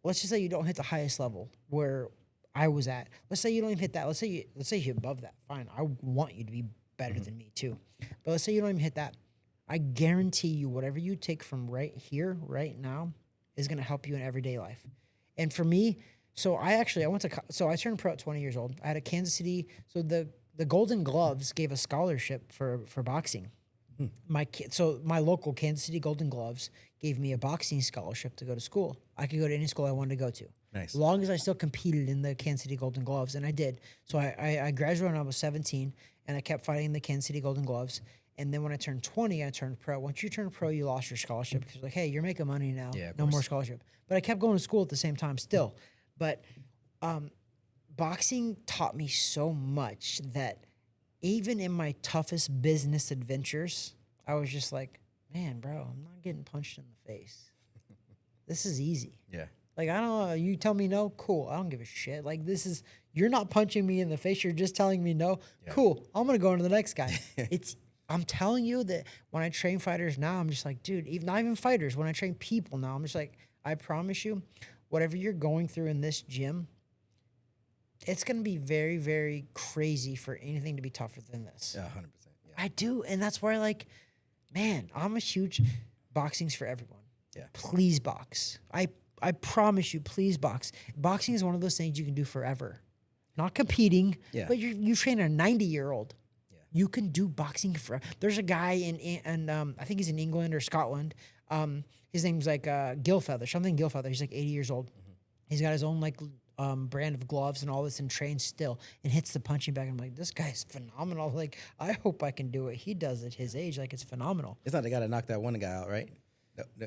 let's just say you don't hit the highest level where I was at. Let's say you don't even hit that. Let's say you're above that. Fine. I want you to be better than me too. But let's say you don't even hit that. I guarantee you whatever you take from right here, right now, is going to help you in everyday life. And for me, So I went to so I turned pro at 20 years old. I had a Kansas City. So the Golden Gloves gave a scholarship for boxing. So my local Kansas City Golden Gloves gave me a boxing scholarship to go to school. I could go to any school I wanted to go to. Nice. As long as I still competed in the Kansas City Golden Gloves, and I did. So I graduated when I was 17, and I kept fighting in the Kansas City Golden Gloves. And then when I turned 20, I turned pro. Once you turn pro, you lost your scholarship because you're like, hey, you're making money now. Yeah, of no course. more scholarship. But I kept going to school at the same time still. But boxing taught me so much that even in my toughest business adventures, I was just like, man, bro, I'm not getting punched in the face. This is easy. Yeah. Like, I don't know. You tell me no, cool. I don't give a shit. Like, you're not punching me in the face. You're just telling me no. Yeah. Cool. I'm going to go into the next guy. I'm telling you that when I train fighters now, I'm just like, dude, not even fighters. When I train people now, I'm just like, I promise you, whatever you're going through in this gym, it's going to be very, very crazy for anything to be tougher than this. Yeah, 100%. Yeah. I do. And that's where, like, man, I'm a huge boxing's for everyone. Yeah. Please box. I promise you, please box. Boxing is one of those things you can do forever. Not competing, Yeah. but you train a 90-year-old. Yeah. You can do boxing forever. There's a guy in I think he's in England or Scotland. His name's like Gilfeather, something Gilfeather. He's like 80 years old. He's got his own like brand of gloves and all this and trains still and hits the punching bag. I'm like, this guy's phenomenal. Like, I hope I can do it. He does at his age. Like, it's phenomenal. It's not the guy that knocked that one guy out, right?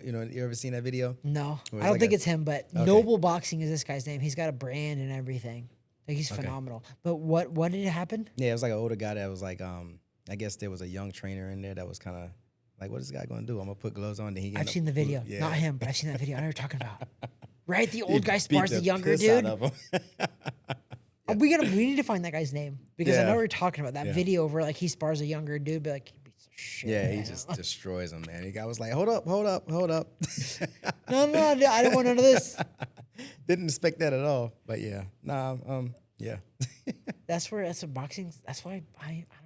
You know, you ever seen that video? No, Or I don't like think a- it's him, but Noble Boxing is this guy's name. He's got a brand and everything. Like, he's phenomenal. But what did it happen? Yeah, it was like an older guy that was like, I guess there was a young trainer in there that was kind of like, what is this guy going to do? I'm going to put gloves on. Then he I've seen the video. Yeah. Not him, but I've seen that video. I know what you're talking about. Right? The He old guy beat spars the younger piss dude. out of him. We need to find that guy's name because I know Yeah. what you're talking about. That Yeah. video where like he spars a younger dude, but like he beats the shit. Yeah, out he of him. just destroys him, man. The guy was like, hold up. No, I don't want none of this. Didn't expect that at all. But yeah, yeah. That's why I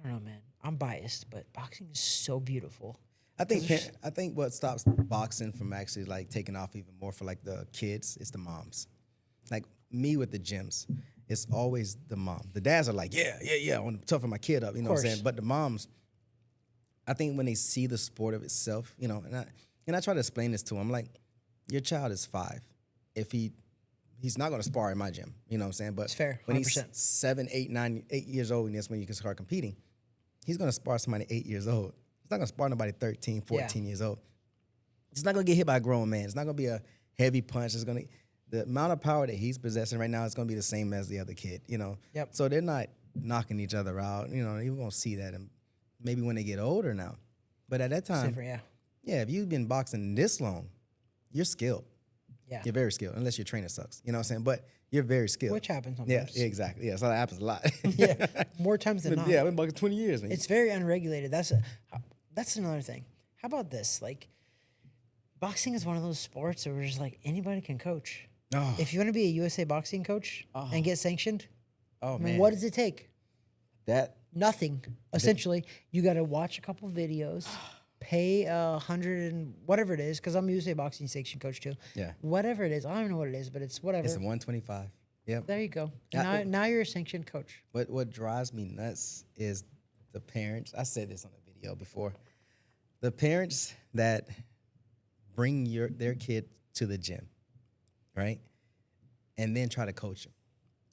don't know, man. I'm biased, but boxing is so beautiful. I think what stops boxing from actually like taking off even more for like the kids is the moms. Like me with the gyms, it's always the mom. The dads are like, yeah, I want to toughen my kid up, you know what I'm saying? But the moms, I think when they see the sport of itself, you know, and I try to explain this to them, like, your child is 5. If he's not going to spar in my gym, you know what I'm saying? But It's fair, when he's 100%. 7, 8, 9, 8 years old, and that's when you can start competing, he's going to spar somebody 8 years old. He's not going to spar nobody 13, 14 years old. It's not going to get hit by a grown man. It's not going to be a heavy punch. The amount of power that he's possessing right now is going to be the same as the other kid, you know? Yep. So they're not knocking each other out. You know, you won't see that maybe when they get older now. But at that time, Different, yeah, if you've been boxing this long, you're skilled. yeah. You're very skilled, unless your trainer sucks. You know what I'm saying? But you're very skilled. Which happens Yeah, sometimes. exactly. Yeah, so that happens a lot. Yeah, more times than not. Yeah, I've been boxing 20 years, man. It's very unregulated. That's another thing. How about this? Like, boxing is one of those sports where we're just like anybody can coach. Oh. If you want to be a USA boxing coach and get sanctioned, Oh, I mean, man. what does it take? That, Nothing. Essentially, you got to watch a couple videos, pay $100 and whatever it is, because I'm a USA boxing sanction coach too. Yeah. Whatever it is, I don't know what it is, but it's whatever. it's a 125. Yep. There you go. Yeah. Now you're a sanctioned coach. What drives me nuts is the parents. I said this on a video before. The parents that bring their kid to the gym, right? And then try to coach them.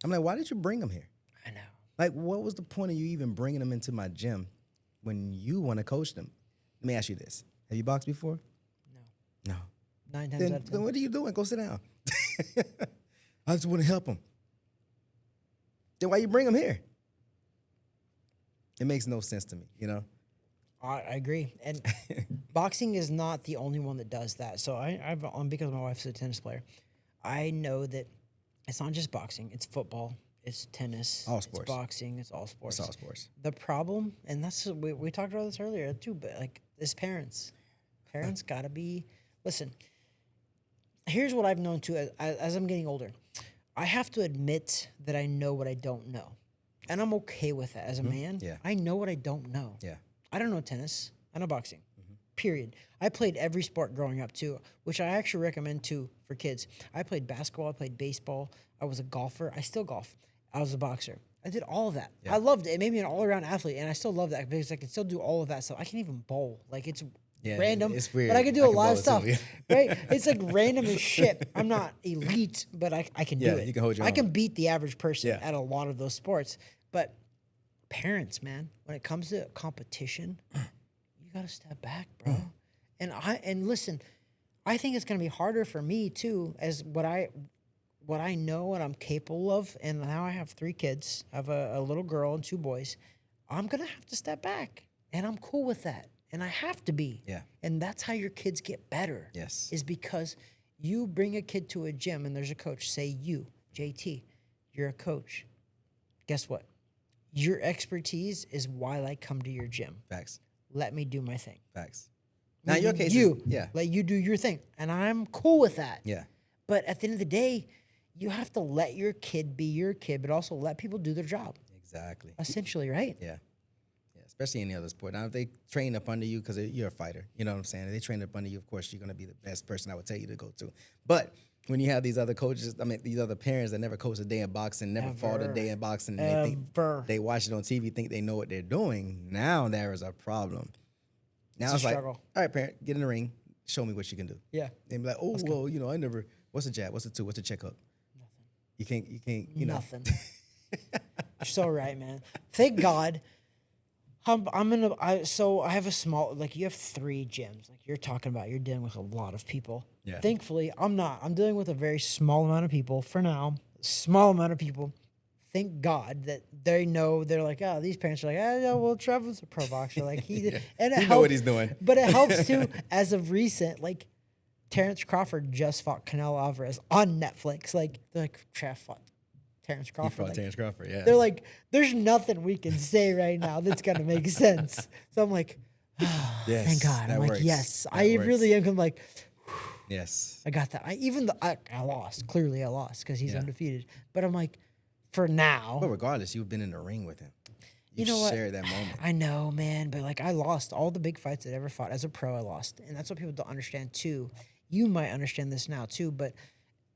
I'm like, why did you bring them here? I know. Like, what was the point of you even bringing them into my gym when you want to coach them? Let me ask you this. Have you boxed before? No. 9 times Then, out of 10. then what are you doing? Go sit down. I just want to help them. Then why you bring them here? It makes no sense to me, you know? I agree. And boxing is not the only one that does that. So because my wife's a tennis player, I know that it's not just boxing. It's football. It's tennis. All sports. It's boxing. It's all sports. It's all sports. The problem, and we talked about this earlier too, but like, is parents. Parents got to be, listen, here's what I've known too as I'm getting older. I have to admit that I know what I don't know. And I'm okay with that as a man. Yeah. I know what I don't know. Yeah. I don't know tennis. I know boxing. period. I played every sport growing up too, which I actually recommend too for kids. I played basketball, I played baseball, I was a golfer, I still golf, I was a boxer. I did all of that. Yeah. I loved it. It made me an all-around athlete, and I still love that because I can still do all of that stuff. I can even bowl. Like, it's random, it's weird. but I can do a lot of stuff, too, right? It's like random as shit. I'm not elite, but I can do it. you can hold your I own. can beat the average person Yeah. at a lot of those sports. But parents, man, when it comes to competition, you got to step back, bro. And listen, I think it's going to be harder for me too, as what I know and I'm capable of. And now I have 3 kids. I have a little girl and 2 boys. I'm going to have to step back, and I'm cool with that. And I have to be. Yeah. And that's how your kids get better. Yes. Is because you bring a kid to a gym and there's a coach. Say you, JT, you're a coach. Guess what? Your expertise is why I come to your gym. Facts. Let me do my thing. Facts. Now, your case let you do your thing. And I'm cool with that. Yeah. But at the end of the day, you have to let your kid be your kid, but also let people do their job. Exactly. Essentially, right? Yeah. Yeah. Especially in the other sport. Now, if they train up under you because you're a fighter, you know what I'm saying? If they train up under you, of course, you're going to be the best person I would tell you to go to. But when you have these other coaches, these other parents that never coached a day in boxing, never fought a day in boxing, and they watch it on TV, think they know what they're doing, now there is a problem. Now it's like, all right, parent, get in the ring, show me what you can do. Yeah. They be like, oh, well, I never, what's a jab? What's a 2? What's a checkup? Nothing. You can't, Nothing. You're so right, man. Thank God. So I have a small, like you have 3 gyms. Like you're talking about, you're dealing with a lot of people. Yeah. Thankfully, I'm not. I'm dealing with a very small amount of people for now. Small amount of people. Thank God that they know. They're like, oh, these parents are like, oh, yeah, well, Trevor's a pro boxer. Like he and it You know what he's doing. But it helps too. As of recent, like Terrence Crawford just fought Canelo Alvarez on Netflix. Like they're like, Trev fought Terrence Crawford. He fought Terrence Crawford, yeah. They're like, there's nothing we can say right now that's gonna make sense. So I'm like, yes, thank God. I'm like, works. yes, That I works. really am. I'm like, Yes. I got that. I lost. Clearly, I lost because he's undefeated. But I'm like, for now. But regardless, you've been in the ring with him. You know what? Shared that moment. I know, man. But like, I lost all the big fights that I ever fought as a pro. I lost, and that's what people don't understand too. You might understand this now too, but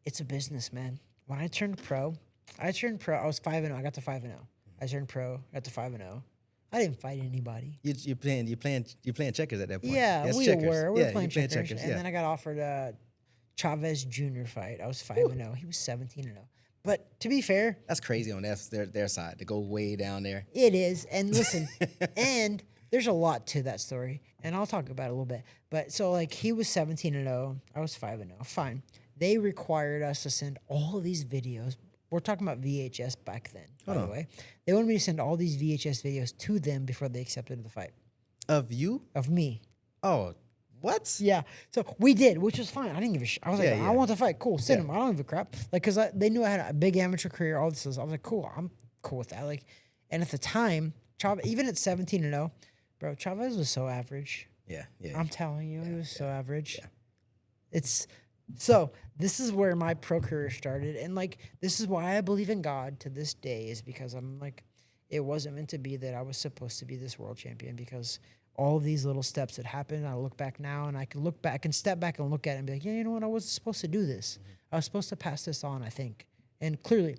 it's a business, man. When I turned pro. I was 5-0. I got to 5-0. I turned pro. Got to 5-0. I didn't fight anybody. You playing checkers at that point. Yeah, That's we checkers. were. We were Yeah, playing you checkers. And then I got offered a Chavez Jr. fight. I was 5-0. He was 17-0. But to be fair, That's crazy on their side to go way down there. it is. And listen, and there's a lot to that story, and I'll talk about it a little bit. But so like he was 17-0, I was 5-0. Fine. They required us to send all of these videos. We're talking about VHS back then, by the way. They wanted me to send all these VHS videos to them before they accepted the fight Of you? of me. Oh, what? Yeah. So we did, which was fine. I didn't give a shit. I was like, Yeah. I want the fight. Cool. Send them. I don't give a crap. Like, because they knew I had a big amateur career, all this. I was like, cool. I'm cool with that. Like, and at the time, Chavez, even at 17-0, bro, Chavez was so average. Yeah. I'm telling you, he was so average. Yeah. It's so this is where my pro career started, and like this is why I believe in God to this day, is because I'm like, it wasn't meant to be that I was supposed to be this world champion, because all of these little steps that happened, I look back now and I can look back and step back and look at it and be like, yeah, you know what, I wasn't supposed to do this. I was supposed to pass this on, I think, and clearly,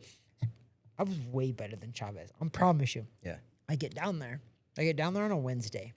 I was way better than Chavez. I promise you. Yeah. I get down there on a Wednesday.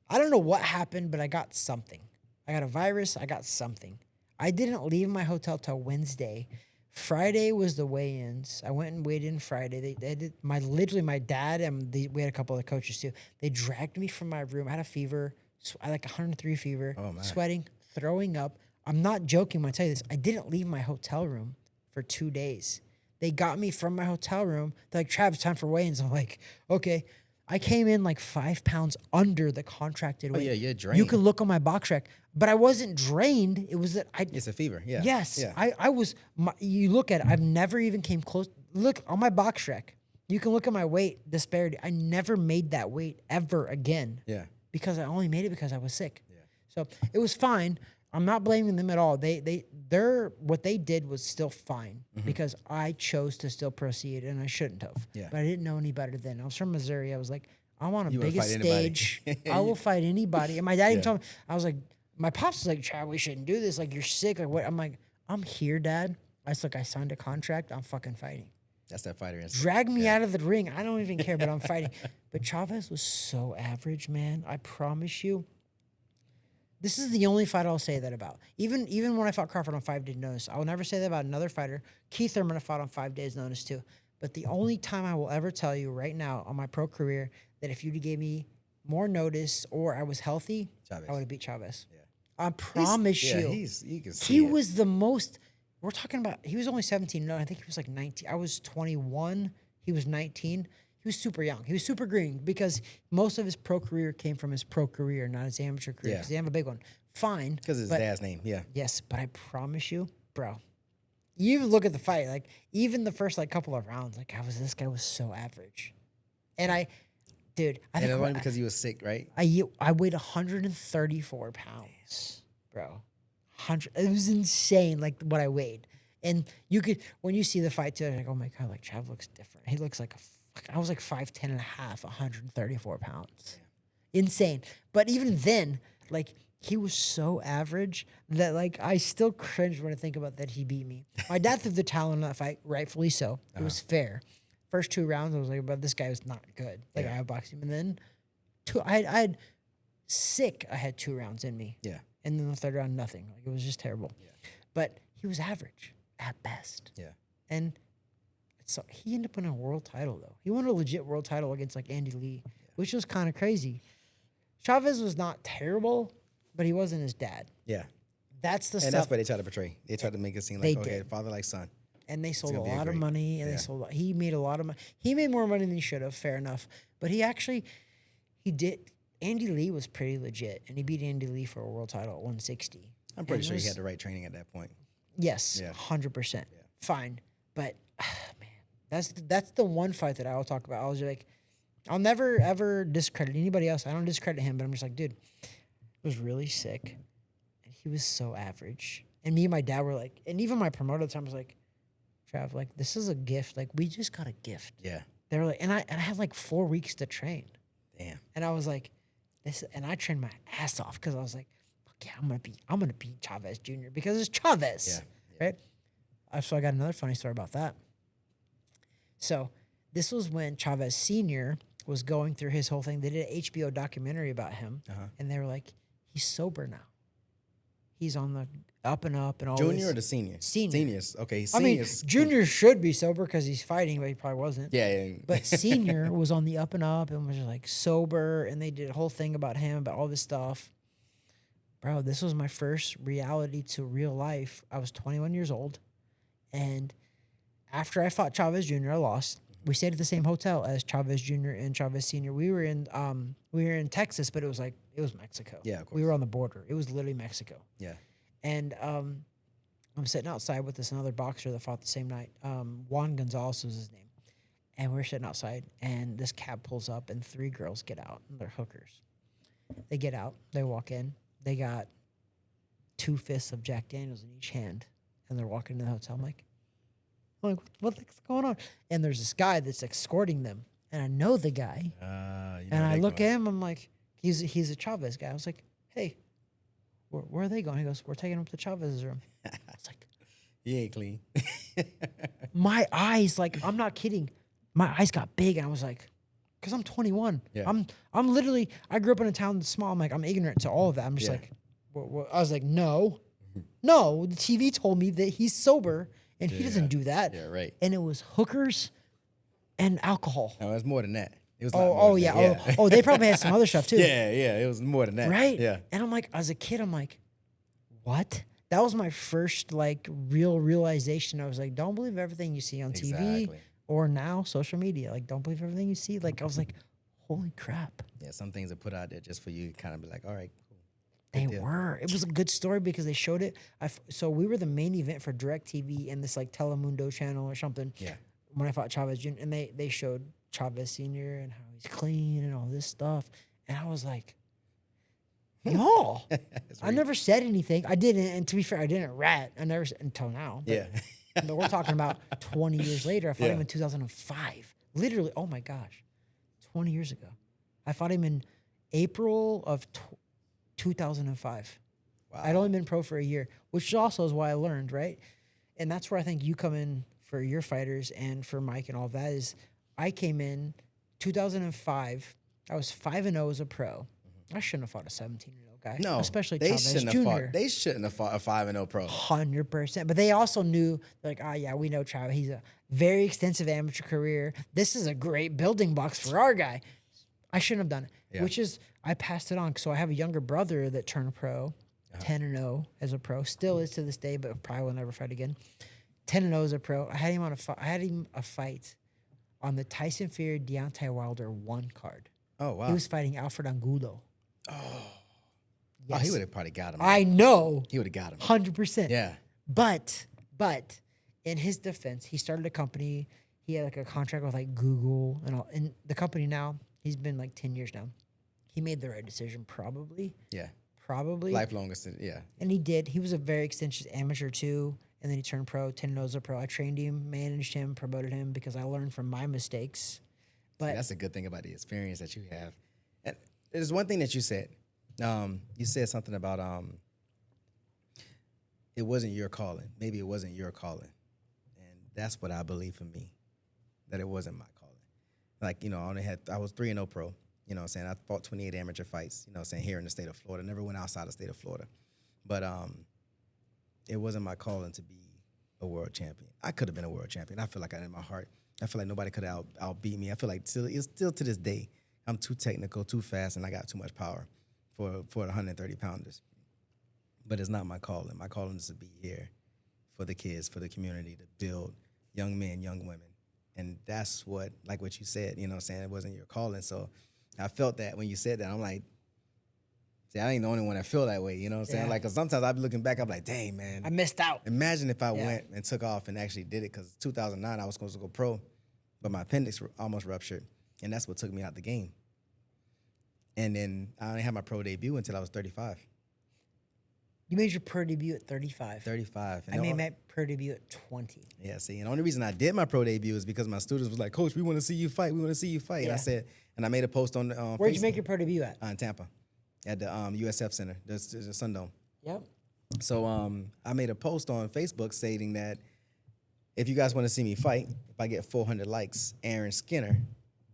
I don't know what happened, but I got something. I got a virus. I got something. I didn't leave my hotel till Wednesday. Friday was the weigh-ins. I went and weighed in Friday. They did my dad and we had a couple of coaches too. They dragged me from my room. I had a fever. I had like 103 fever. Oh, man. Sweating, throwing up. I'm not joking when I tell you this. I didn't leave my hotel room for 2 days. They got me from my hotel room. They're like, Travis, time for weigh-ins. I'm like, okay. I came in like 5 pounds under the contracted weight. Yeah, you're drained. You can look on my box rec, but I wasn't drained. It was that It's a fever, yeah. Yes, Yeah. I was. You look at it. I've never even came close. Look on my box rec. You can look at my weight disparity. I never made that weight ever again. Yeah. Because I only made it because I was sick. Yeah. So it was fine. I'm not blaming them at all. They're what they did was still fine because I chose to still proceed and I shouldn't have. Yeah. But I didn't know any better then. I was from Missouri. I was like, I want a You wanna biggest fight anybody. stage. I will fight anybody. And my dad even Yeah. told me, I was like, my pops was like, Chad, we shouldn't do this. Like, you're sick. Like, what? I'm like, I'm here, Dad. I signed a contract. I'm fucking fighting. That's that fighter instinct. Drag me out of the ring. I don't even care, but I'm fighting. But Chavez was so average, man. I promise you. This is the only fight I'll say that about. Even when I fought Crawford on 5 days notice, I will never say that about another fighter. Keith Thurman I fought on 5 days notice too. But the only time I will ever tell you right now on my pro career that if you gave me more notice or I was healthy, Chavez. I would have beat Chavez. Yeah. I promise you. You can see He it. was the most. We're talking about. He was only 17. No, I think he was like 19. I was 21. He was 19. He was super young. He was super green because most of his pro career came from his pro career, not his amateur career. Yeah. Because he didn't have a big one. Fine. Because his but- dad's name. Yeah. Yes, but I promise you, bro. You even look at the fight, like even the first like couple of rounds, like this guy was so average, and I And think it only because he was sick, right? I weighed 134 pounds, bro. It was insane, like what I weighed. And you could, when you see the fight too, like, oh my God, like Chav looks different. He looks like I was like 5'10" and a half, 134 pounds. Insane. But even then, like he was so average that like I still cringe when I think about that he beat me. My dad threw the towel in that fight, rightfully so. It was fair. First 2 rounds, I was like, but this guy was not good. Like I outboxed him. And then I had 2 rounds in me. Yeah. And then the 3rd round, nothing. Like it was just terrible. Yeah. But he was average at best. Yeah. And so he ended up winning a world title though. He won a legit world title against like Andy Lee, which was kind of crazy. Chavez was not terrible, but he wasn't his dad. Yeah. That's the And stuff. that's what they try to portray. They try to make it seem They like, okay, did. father like son. And they sold a gonna be a lot of great- money, and yeah. he made a lot of money. He made more money than he should have, fair enough. But he did. Andy Lee was pretty legit, and he beat Andy Lee for a world title at 160. I'm pretty And sure it he was- had the right training at that point. Yes, Yeah. 100%. Fine. But, man, that's the one fight that I will talk about. I was like, I'll never, ever discredit anybody else. I don't discredit him, but I'm just like, dude, he was really sick, and he was so average. And me and my dad were like, and even my promoter at the time was like, Trav, like, this is a gift. Like, we just got a gift. Yeah. They were like, and I had like 4 weeks to train. Damn. And I was like, and I trained my ass off because I was like, fuck yeah, I'm gonna beat Chavez Jr. because it's Chavez. Yeah. Right? So I got another funny story about that. So this was when Chavez Sr. was going through his whole thing. They did an HBO documentary about him, and they were like, he's sober now. He's on the up and up and all Junior this. or the senior? Senior. Seniors. Okay. I mean, Seniors. Junior should be sober because he's fighting, but he probably wasn't. Yeah. But Senior was on the up and up and was like sober, and they did a whole thing about him, about all this stuff. Bro, this was my first reality to real life. I was 21 years old, and after I fought Chavez Jr., I lost. We stayed at the same hotel as Chavez Jr. and Chavez Sr. We were in Texas, but it was Mexico. Yeah, of course. We were on the border. It was literally Mexico. Yeah. And I'm sitting outside with this another boxer that fought the same night. Juan Gonzalez was his name. And we're sitting outside, and this cab pulls up, and 3 girls get out, and they're hookers. They get out. They walk in. They got 2 fists of Jack Daniels in each hand, and they're walking to the hotel. I'm like, what's going on? And there's this guy that's escorting them, and I know the guy. And I look at him. I'm like, he's a Chavez guy. I was like, hey, where are they going? He goes, we're taking them to Chavez's room. I was like, He ain't clean. my eyes, like, I'm not kidding. My eyes got big, and I was like, because I'm 21. Yeah. I'm literally, I grew up in a town that's small. I'm like, I'm ignorant to all of that. I'm just Yeah. like, I was like, no, the TV told me that he's sober, and he doesn't do that. Yeah, right. And it was hookers and alcohol. No, it's more than that. It was a lot more Oh than yeah. that. Oh, they probably had some other stuff too. Yeah, it was more than that. Right? Yeah. And I'm like, as a kid, I'm like, what? That was my first like real realization. I was like, don't believe everything you see on TV Exactly. or now social media. Like, don't believe everything you see. Like, I was like, holy crap. Yeah, some things are put out there just for you to kind of be like, all right, cool. They deal. were. It was a good story because they showed it. So we were the main event for DirecTV and this like Telemundo channel or something. Yeah. When I fought Chavez Jr. and they showed Chavez Sr. and how he's clean and all this stuff. And I was like, y'all. I never said anything. I didn't. And to be fair, I didn't rat. I never until now. But, Yeah. but we're talking about 20 years later. I fought Yeah. him in 2005. Literally, oh my gosh, 20 years ago. I fought him in April of 2005. Wow. I'd only been pro for a year, which also is why I learned, right? And that's where I think you come in for your fighters and for Mike and all of that is I came in 2005. I was 5-0 as a pro. I shouldn't have fought a 17-0 guy. No, especially they Chavez shouldn't Jr. have fought. They shouldn't have fought a 5-0 pro. 100%. But they also knew, like, yeah, we know Chavez. He's a very extensive amateur career. This is a great building blocks for our guy. I shouldn't have done it, Yeah. which is I passed it on. So I have a younger brother that turned pro, 10-0 as a pro, still is to this day, but probably will never fight again. 10-0 as a pro. I had him on a fight on the Tyson Fury Deontay Wilder 1 card. Oh, wow. He was fighting Alfred Angulo. Oh, he would have probably got him. I know. He would have got him. 100%. Yeah. But in his defense, he started a company. He had like a contract with like Google and all. And the company now, he's been like 10 years now. He made the right decision, probably. Yeah. Probably. Lifelong, yeah. And he did. He was a very extensive amateur too. And then he turned pro, 10-0 as a pro. I trained him, managed him, promoted him because I learned from my mistakes. But That's a good thing about the experience that you have. And there's one thing that you said. You said something about it wasn't your calling. Maybe it wasn't your calling. And that's what I believe for me, that it wasn't my calling. Like, I was 3-0 pro. You know what I'm saying? I fought 28 amateur fights, you know what I'm saying, here in the state of Florida. Never went outside the state of Florida. But it wasn't my calling to be a world champion. I could have been a world champion. I feel like in my heart, I feel like nobody could have outbeat me. I feel like it's still to this day, I'm too technical, too fast, and I got too much power for the 130 pounders. But it's not my calling. My calling is to be here for the kids, for the community, to build young men, young women. And that's what you said, you know what I'm saying? It wasn't your calling. So I felt that when you said that. I'm like, see, I ain't the only one that feel that way, you know what I'm saying? Yeah. Like, 'cause sometimes I be looking back, I'm like, dang, man. I missed out. Imagine if I went and took off and actually did it, because 2009 I was supposed to go pro, but my appendix almost ruptured, and that's what took me out the game. And then I didn't have my pro debut until I was 35. You made your pro debut at 35. 35. I made my pro debut at 20. Yeah, see, and the only reason I did my pro debut is because my students was like, Coach, we want to see you fight. We want to see you fight. Yeah. And I said, and I made a post on Where'd you make your pro debut at? in Tampa, at the USF Center, the Sundome. Yep. So I made a post on Facebook stating that if you guys want to see me fight, if I get 400 likes, Aaron Skinner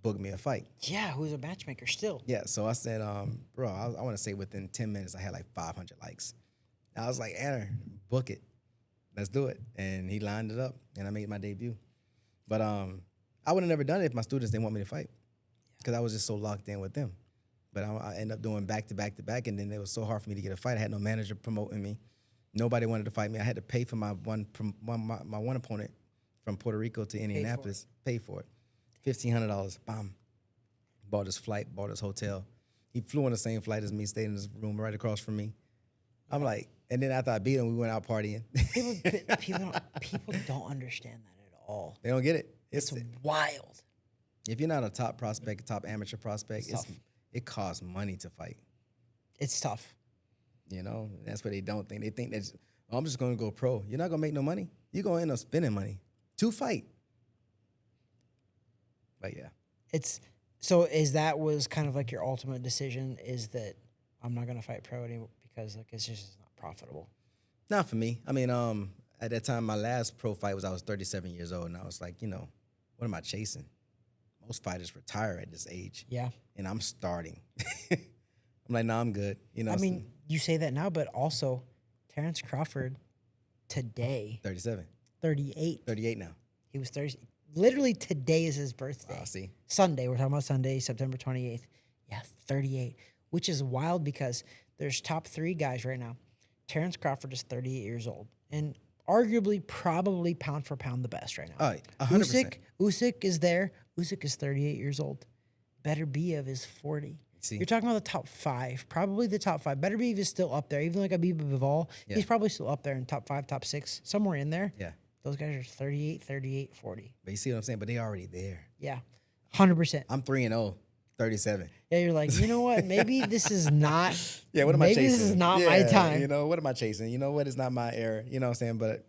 book me a fight. Yeah, who's a matchmaker still. Yeah, so I said, bro, I want to say within 10 minutes I had like 500 likes. I was like, Aaron, book it. Let's do it. And he lined it up, and I made my debut. But I would have never done it if my students didn't want me to fight, because I was just so locked in with them. But I ended up doing back to back to back, and then it was so hard for me to get a fight. I had no manager promoting me. Nobody wanted to fight me. I had to pay for my one opponent from Puerto Rico to Indianapolis. Pay for it. $1,500. Bam. Bought his flight, bought his hotel. He flew on the same flight as me, stayed in his room right across from me. I'm like, and then after I beat him, we went out partying. People don't understand that at all. They don't get it. It's wild. If you're not a top prospect, top amateur prospect, It's tough. it costs money to fight. It's tough. You know, that's what they don't think. They think that, oh, I'm just going to go pro. You're not going to make no money. You're going to end up spending money to fight. But yeah. Is that was kind of like your ultimate decision, is that I'm not going to fight pro anymore because like it's just not profitable? Not for me. I mean, at that time, my last pro fight I was 37 years old, and I was like, what am I chasing? Most fighters retire at this age. Yeah. And I'm starting. I'm like, no, I'm good. I mean, you say that now, but also Terrence Crawford today, 37. 38. 38 now. He was 30. Literally today is his birthday. Wow, see? Sunday. We're talking about Sunday, September 28th. Yeah, 38, which is wild because there's top 3 guys right now. Terrence Crawford is 38 years old and arguably probably pound for pound the best right now. 100%. Usyk is there. Usyk is 38 years old. Beterbiev is 40. See? You're talking about the top 5, probably the top 5. Beterbiev is still up there. Even like Khabib Bivol, he's probably still up there in top 5, top 6, somewhere in there. Yeah. Those guys are 38, 38, 40. But you see what I'm saying? But they already there. Yeah, 100%. I'm 3-0, 37. Yeah, you're like, you know what? Maybe this is not. Yeah, what am I chasing? Maybe this is not my time. You know, what am I chasing? You know what? It's not my era. You know what I'm saying? But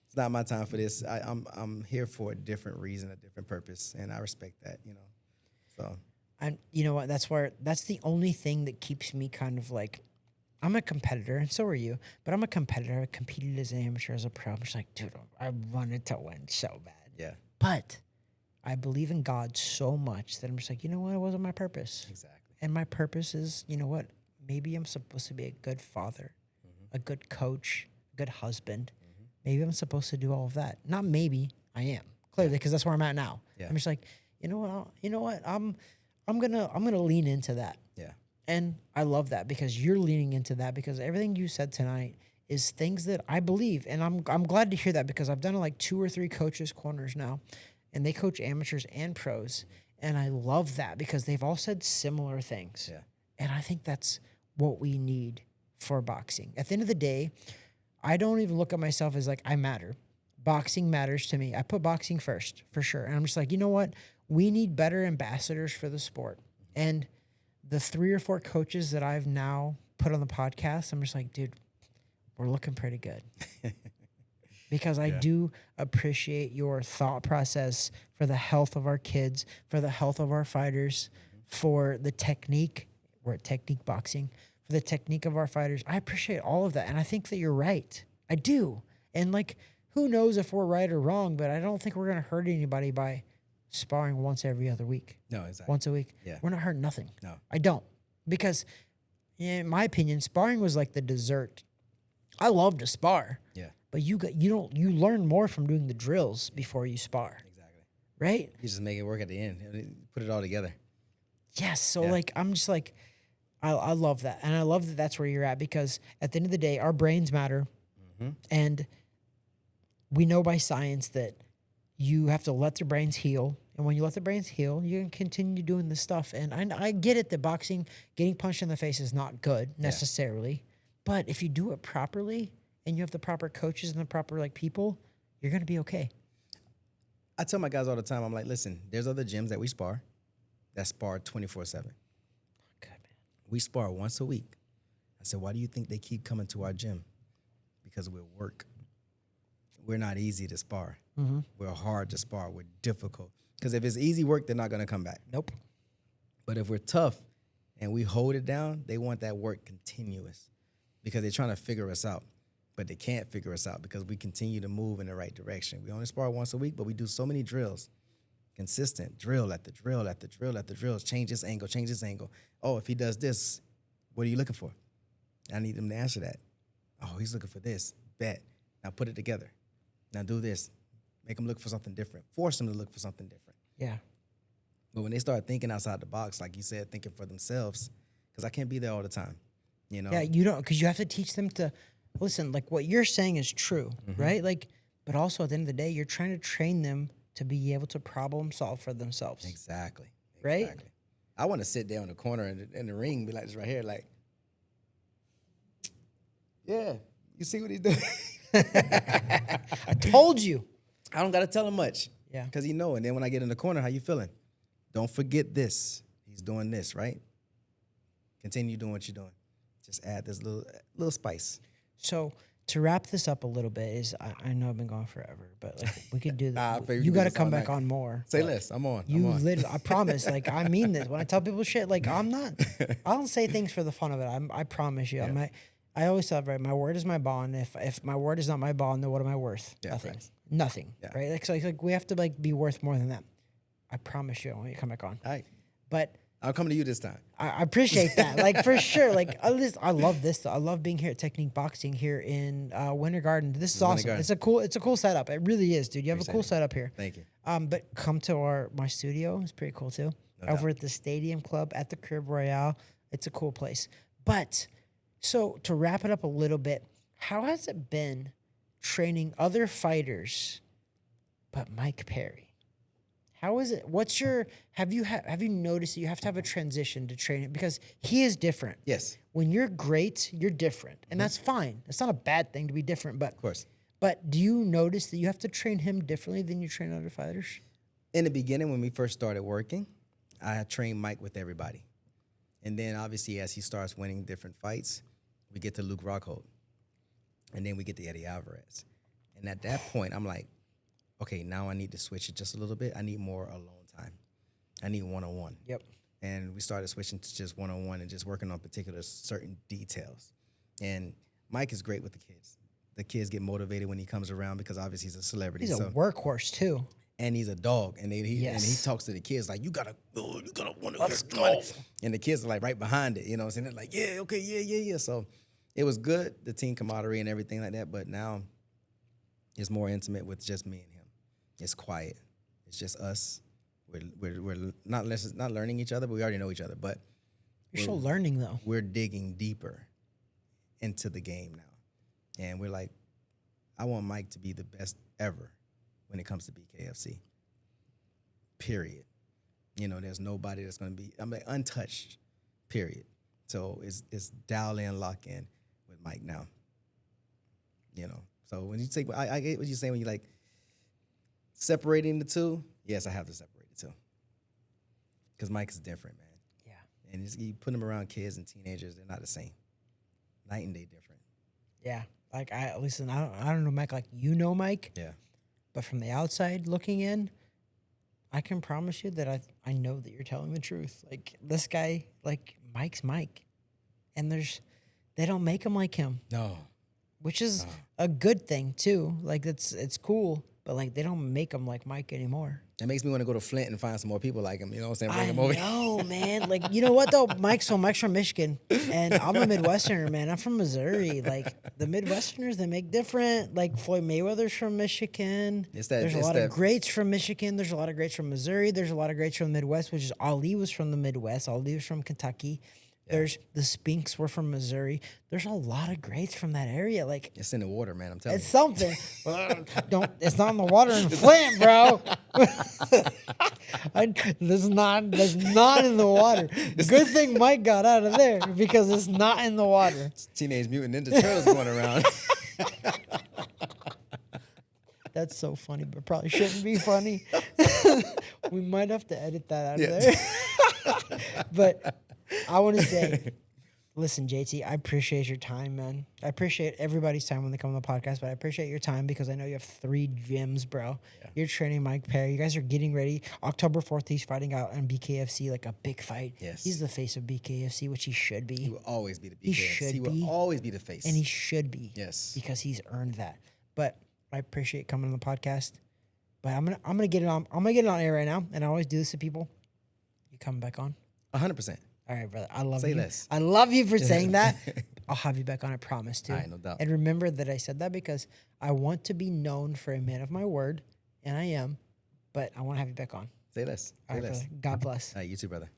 it's not my time for this. I'm here for a different reason, a different purpose, and I respect that, So And you know what? That's the only thing that keeps me kind of like, I'm a competitor, and so are you. But I'm a competitor. I competed as an amateur, as a pro. I'm just like, dude, I wanted to win so bad. Yeah. But I believe in God so much that I'm just like, you know what? It wasn't my purpose. Exactly. And my purpose is, you know what? Maybe I'm supposed to be a good father, a good coach, a good husband. Maybe I'm supposed to do all of that. Not maybe, I am clearly, because that's where I'm at now. Yeah. I'm just like, you know what? I'm gonna lean into that. Yeah. And I love that because you're leaning into that, because everything you said tonight is things that I believe. And I'm glad to hear that, because I've done like 2 or 3 coaches corners now, and they coach amateurs and pros. And I love that because they've all said similar things. Yeah. And I think that's what we need for boxing. At the end of the day, I don't even look at myself as like I matter. Boxing matters to me. I put boxing first for sure. And I'm just like, you know what? We need better ambassadors for the sport. And the 3 or 4 coaches that I've now put on the podcast, I'm just like, dude, we're looking pretty good. Because I do appreciate your thought process for the health of our kids, for the health of our fighters, for the technique. We're at technique boxing. For the technique of our fighters. I appreciate all of that. And I think that you're right. I do. And like, who knows if we're right or wrong, but I don't think we're going to hurt anybody by sparring once every other week. No, exactly. Once a week. Yeah. We're not hurting nothing. No. I don't. Because in my opinion, sparring was like the dessert. I love to spar. Yeah. But you learn more from doing the drills before you spar. Exactly. Right? You just make it work at the end. Put it all together. Yes. So like, I'm just like, I love that. And I love that that's where you're at, because at the end of the day, our brains matter. And we know by science that you have to let the brains heal. And when you let the brains heal, you can continue doing this stuff. And I get it that boxing, getting punched in the face is not good necessarily. But if you do it properly and you have the proper coaches and the proper like people, you're going to be okay. I tell my guys all the time, I'm like, listen, there's other gyms that we spar that spar 24/7. Good, man. We spar once a week. I said, why do you think they keep coming to our gym? Because we work. We're not easy to spar. We're hard to spar. We're difficult. Because if it's easy work, they're not going to come back. Nope. But if we're tough and we hold it down, they want that work continuous because they're trying to figure us out. But they can't figure us out because we continue to move in the right direction. We only spar once a week, but we do so many drills. Consistent drill after drill after drill after drills. Change this angle, change this angle. Oh, if he does this, what are you looking for? I need him to answer that. Oh, he's looking for this. Bet. Now put it together. Now do this. Make him look for something different. Force him to look for something different. Yeah. But when they start thinking outside the box, like you said, thinking for themselves, because I can't be there all the time, you know? Yeah, you don't, because you have to teach them to listen. Like what you're saying is true, right? Like, but also at the end of the day, you're trying to train them to be able to problem solve for themselves. Exactly. Right? Exactly. I want to sit there in the corner in the ring, be like this right here, like, yeah, you see what he's doing? I told you. I don't got to tell him much. Yeah. Because he know. And then when I get in the corner, how you feeling? Don't forget this. He's doing this, right? Continue doing what you're doing. Just add this little spice. So to wrap this up a little bit is, I know I've been going forever, but like we could do I this. figured You we got could to do come this all back night. on more. Say Like, less. I'm on. You I'm on. literally, I promise, like I mean this. When I tell people shit, like I don't say things for the fun of it. I promise you. Yeah. I always tell right, my word is my bond. If my word is not my bond, then what am I worth? Yeah, Nothing. facts. Nothing. Yeah. Right? Like we have to like be worth more than that. I promise you when you come back on. All right. But I'll come to you this time. I appreciate that. Like for sure. Like I love this. I love being here at Technique Boxing here in Winter Garden. This is awesome. Garden. It's a cool setup. It really is, dude. You have a cool setup here. Thank you. But come to my studio. It's pretty cool too. No Over doubt. at the Stadium Club at the Crib Royale. It's a cool place. But so to wrap it up a little bit, how has it been training other fighters but Mike Perry? How is it? Have you noticed that you have to have a transition to train it? Because he is different. Yes. When you're great, you're different. And that's fine. It's not a bad thing to be different, but Of course. But do you notice that you have to train him differently than you train other fighters? In the beginning, when we first started working, I had trained Mike with everybody. And then obviously as he starts winning different fights, we get to Luke Rockhold. And then we get to Eddie Alvarez. And at that point, I'm like, okay, now I need to switch it just a little bit. I need more alone time. I need one-on-one. Yep. And we started switching to just one-on-one and just working on particular certain details. And Mike is great with the kids. The kids get motivated when he comes around because obviously he's a celebrity. He's a workhorse too. And he's a dog. And he talks to the kids like, you gotta want to let's go. And the kids are like right behind it, you know what I'm saying? They're like, yeah, okay, yeah. So it was good, the team camaraderie and everything like that. But now it's more intimate with just me and him. It's quiet. It's just us. We're not learning each other, but we already know each other. But you're still learning though. We're digging deeper into the game now, and we're like, I want Mike to be the best ever when it comes to BKFC. Period. You know, there's nobody that's going to be untouched. Period. So it's dial in, lock in with Mike now. You know, so when you say I get what you're saying when you like separating the two. Yes, I have to separate the two because Mike is different, man. Yeah, and you put him around kids and teenagers, they're not the same. Night and day different. Yeah, like I don't know Mike like you know Mike. Yeah, but from the outside looking in, I can promise you that I know that you're telling the truth. Like this guy, like Mike's Mike, and they don't make him like him. No, which is a good thing too. Like it's cool, but like they don't make him like Mike anymore. That makes me want to go to Flint and find some more people like him. You know what I'm saying? Bring him over. I know, man. Like, you know what, though? Mike's from Michigan, and I'm a Midwesterner, man. I'm from Missouri. Like, the Midwesterners, they make different. Like, Floyd Mayweather's from Michigan. There's a lot of greats from Michigan. There's a lot of greats from Missouri. There's a lot of greats from the Midwest, which is Ali was from the Midwest. Ali was from Kentucky. Yeah. There's the Spinks were from Missouri. There's a lot of greats from that area. Like it's in the water, man. I'm telling you. It's something. It's not in the water in Flint, bro. That's not in the water. Good thing Mike got out of there because it's not in the water. It's Teenage Mutant Ninja Turtles going around. That's so funny, but probably shouldn't be funny. We might have to edit that out of there. But I want to say, listen, JT, I appreciate your time, man. I appreciate everybody's time when they come on the podcast, but I appreciate your time because I know you have 3 gyms, bro. Yeah. You're training Mike Perry. You guys are getting ready. October 4th, he's fighting out on BKFC, like a big fight. Yes. He's the face of BKFC, which he should be. He will always be the BKFC. He will always be the face. And he should be. Yes. Because he's earned that. But I appreciate coming on the podcast. But I'm gonna get it on. I'm gonna get it on air right now, and I always do this to people. You coming back on? 100%. All right, brother. I love you. Say less. I love you for saying that. I'll have you back on, I promise, too. All right, no doubt. And remember that I said that because I want to be known for a man of my word, and I am, but I want to have you back on. Say less. All right, brother. God bless. All right, you too, brother.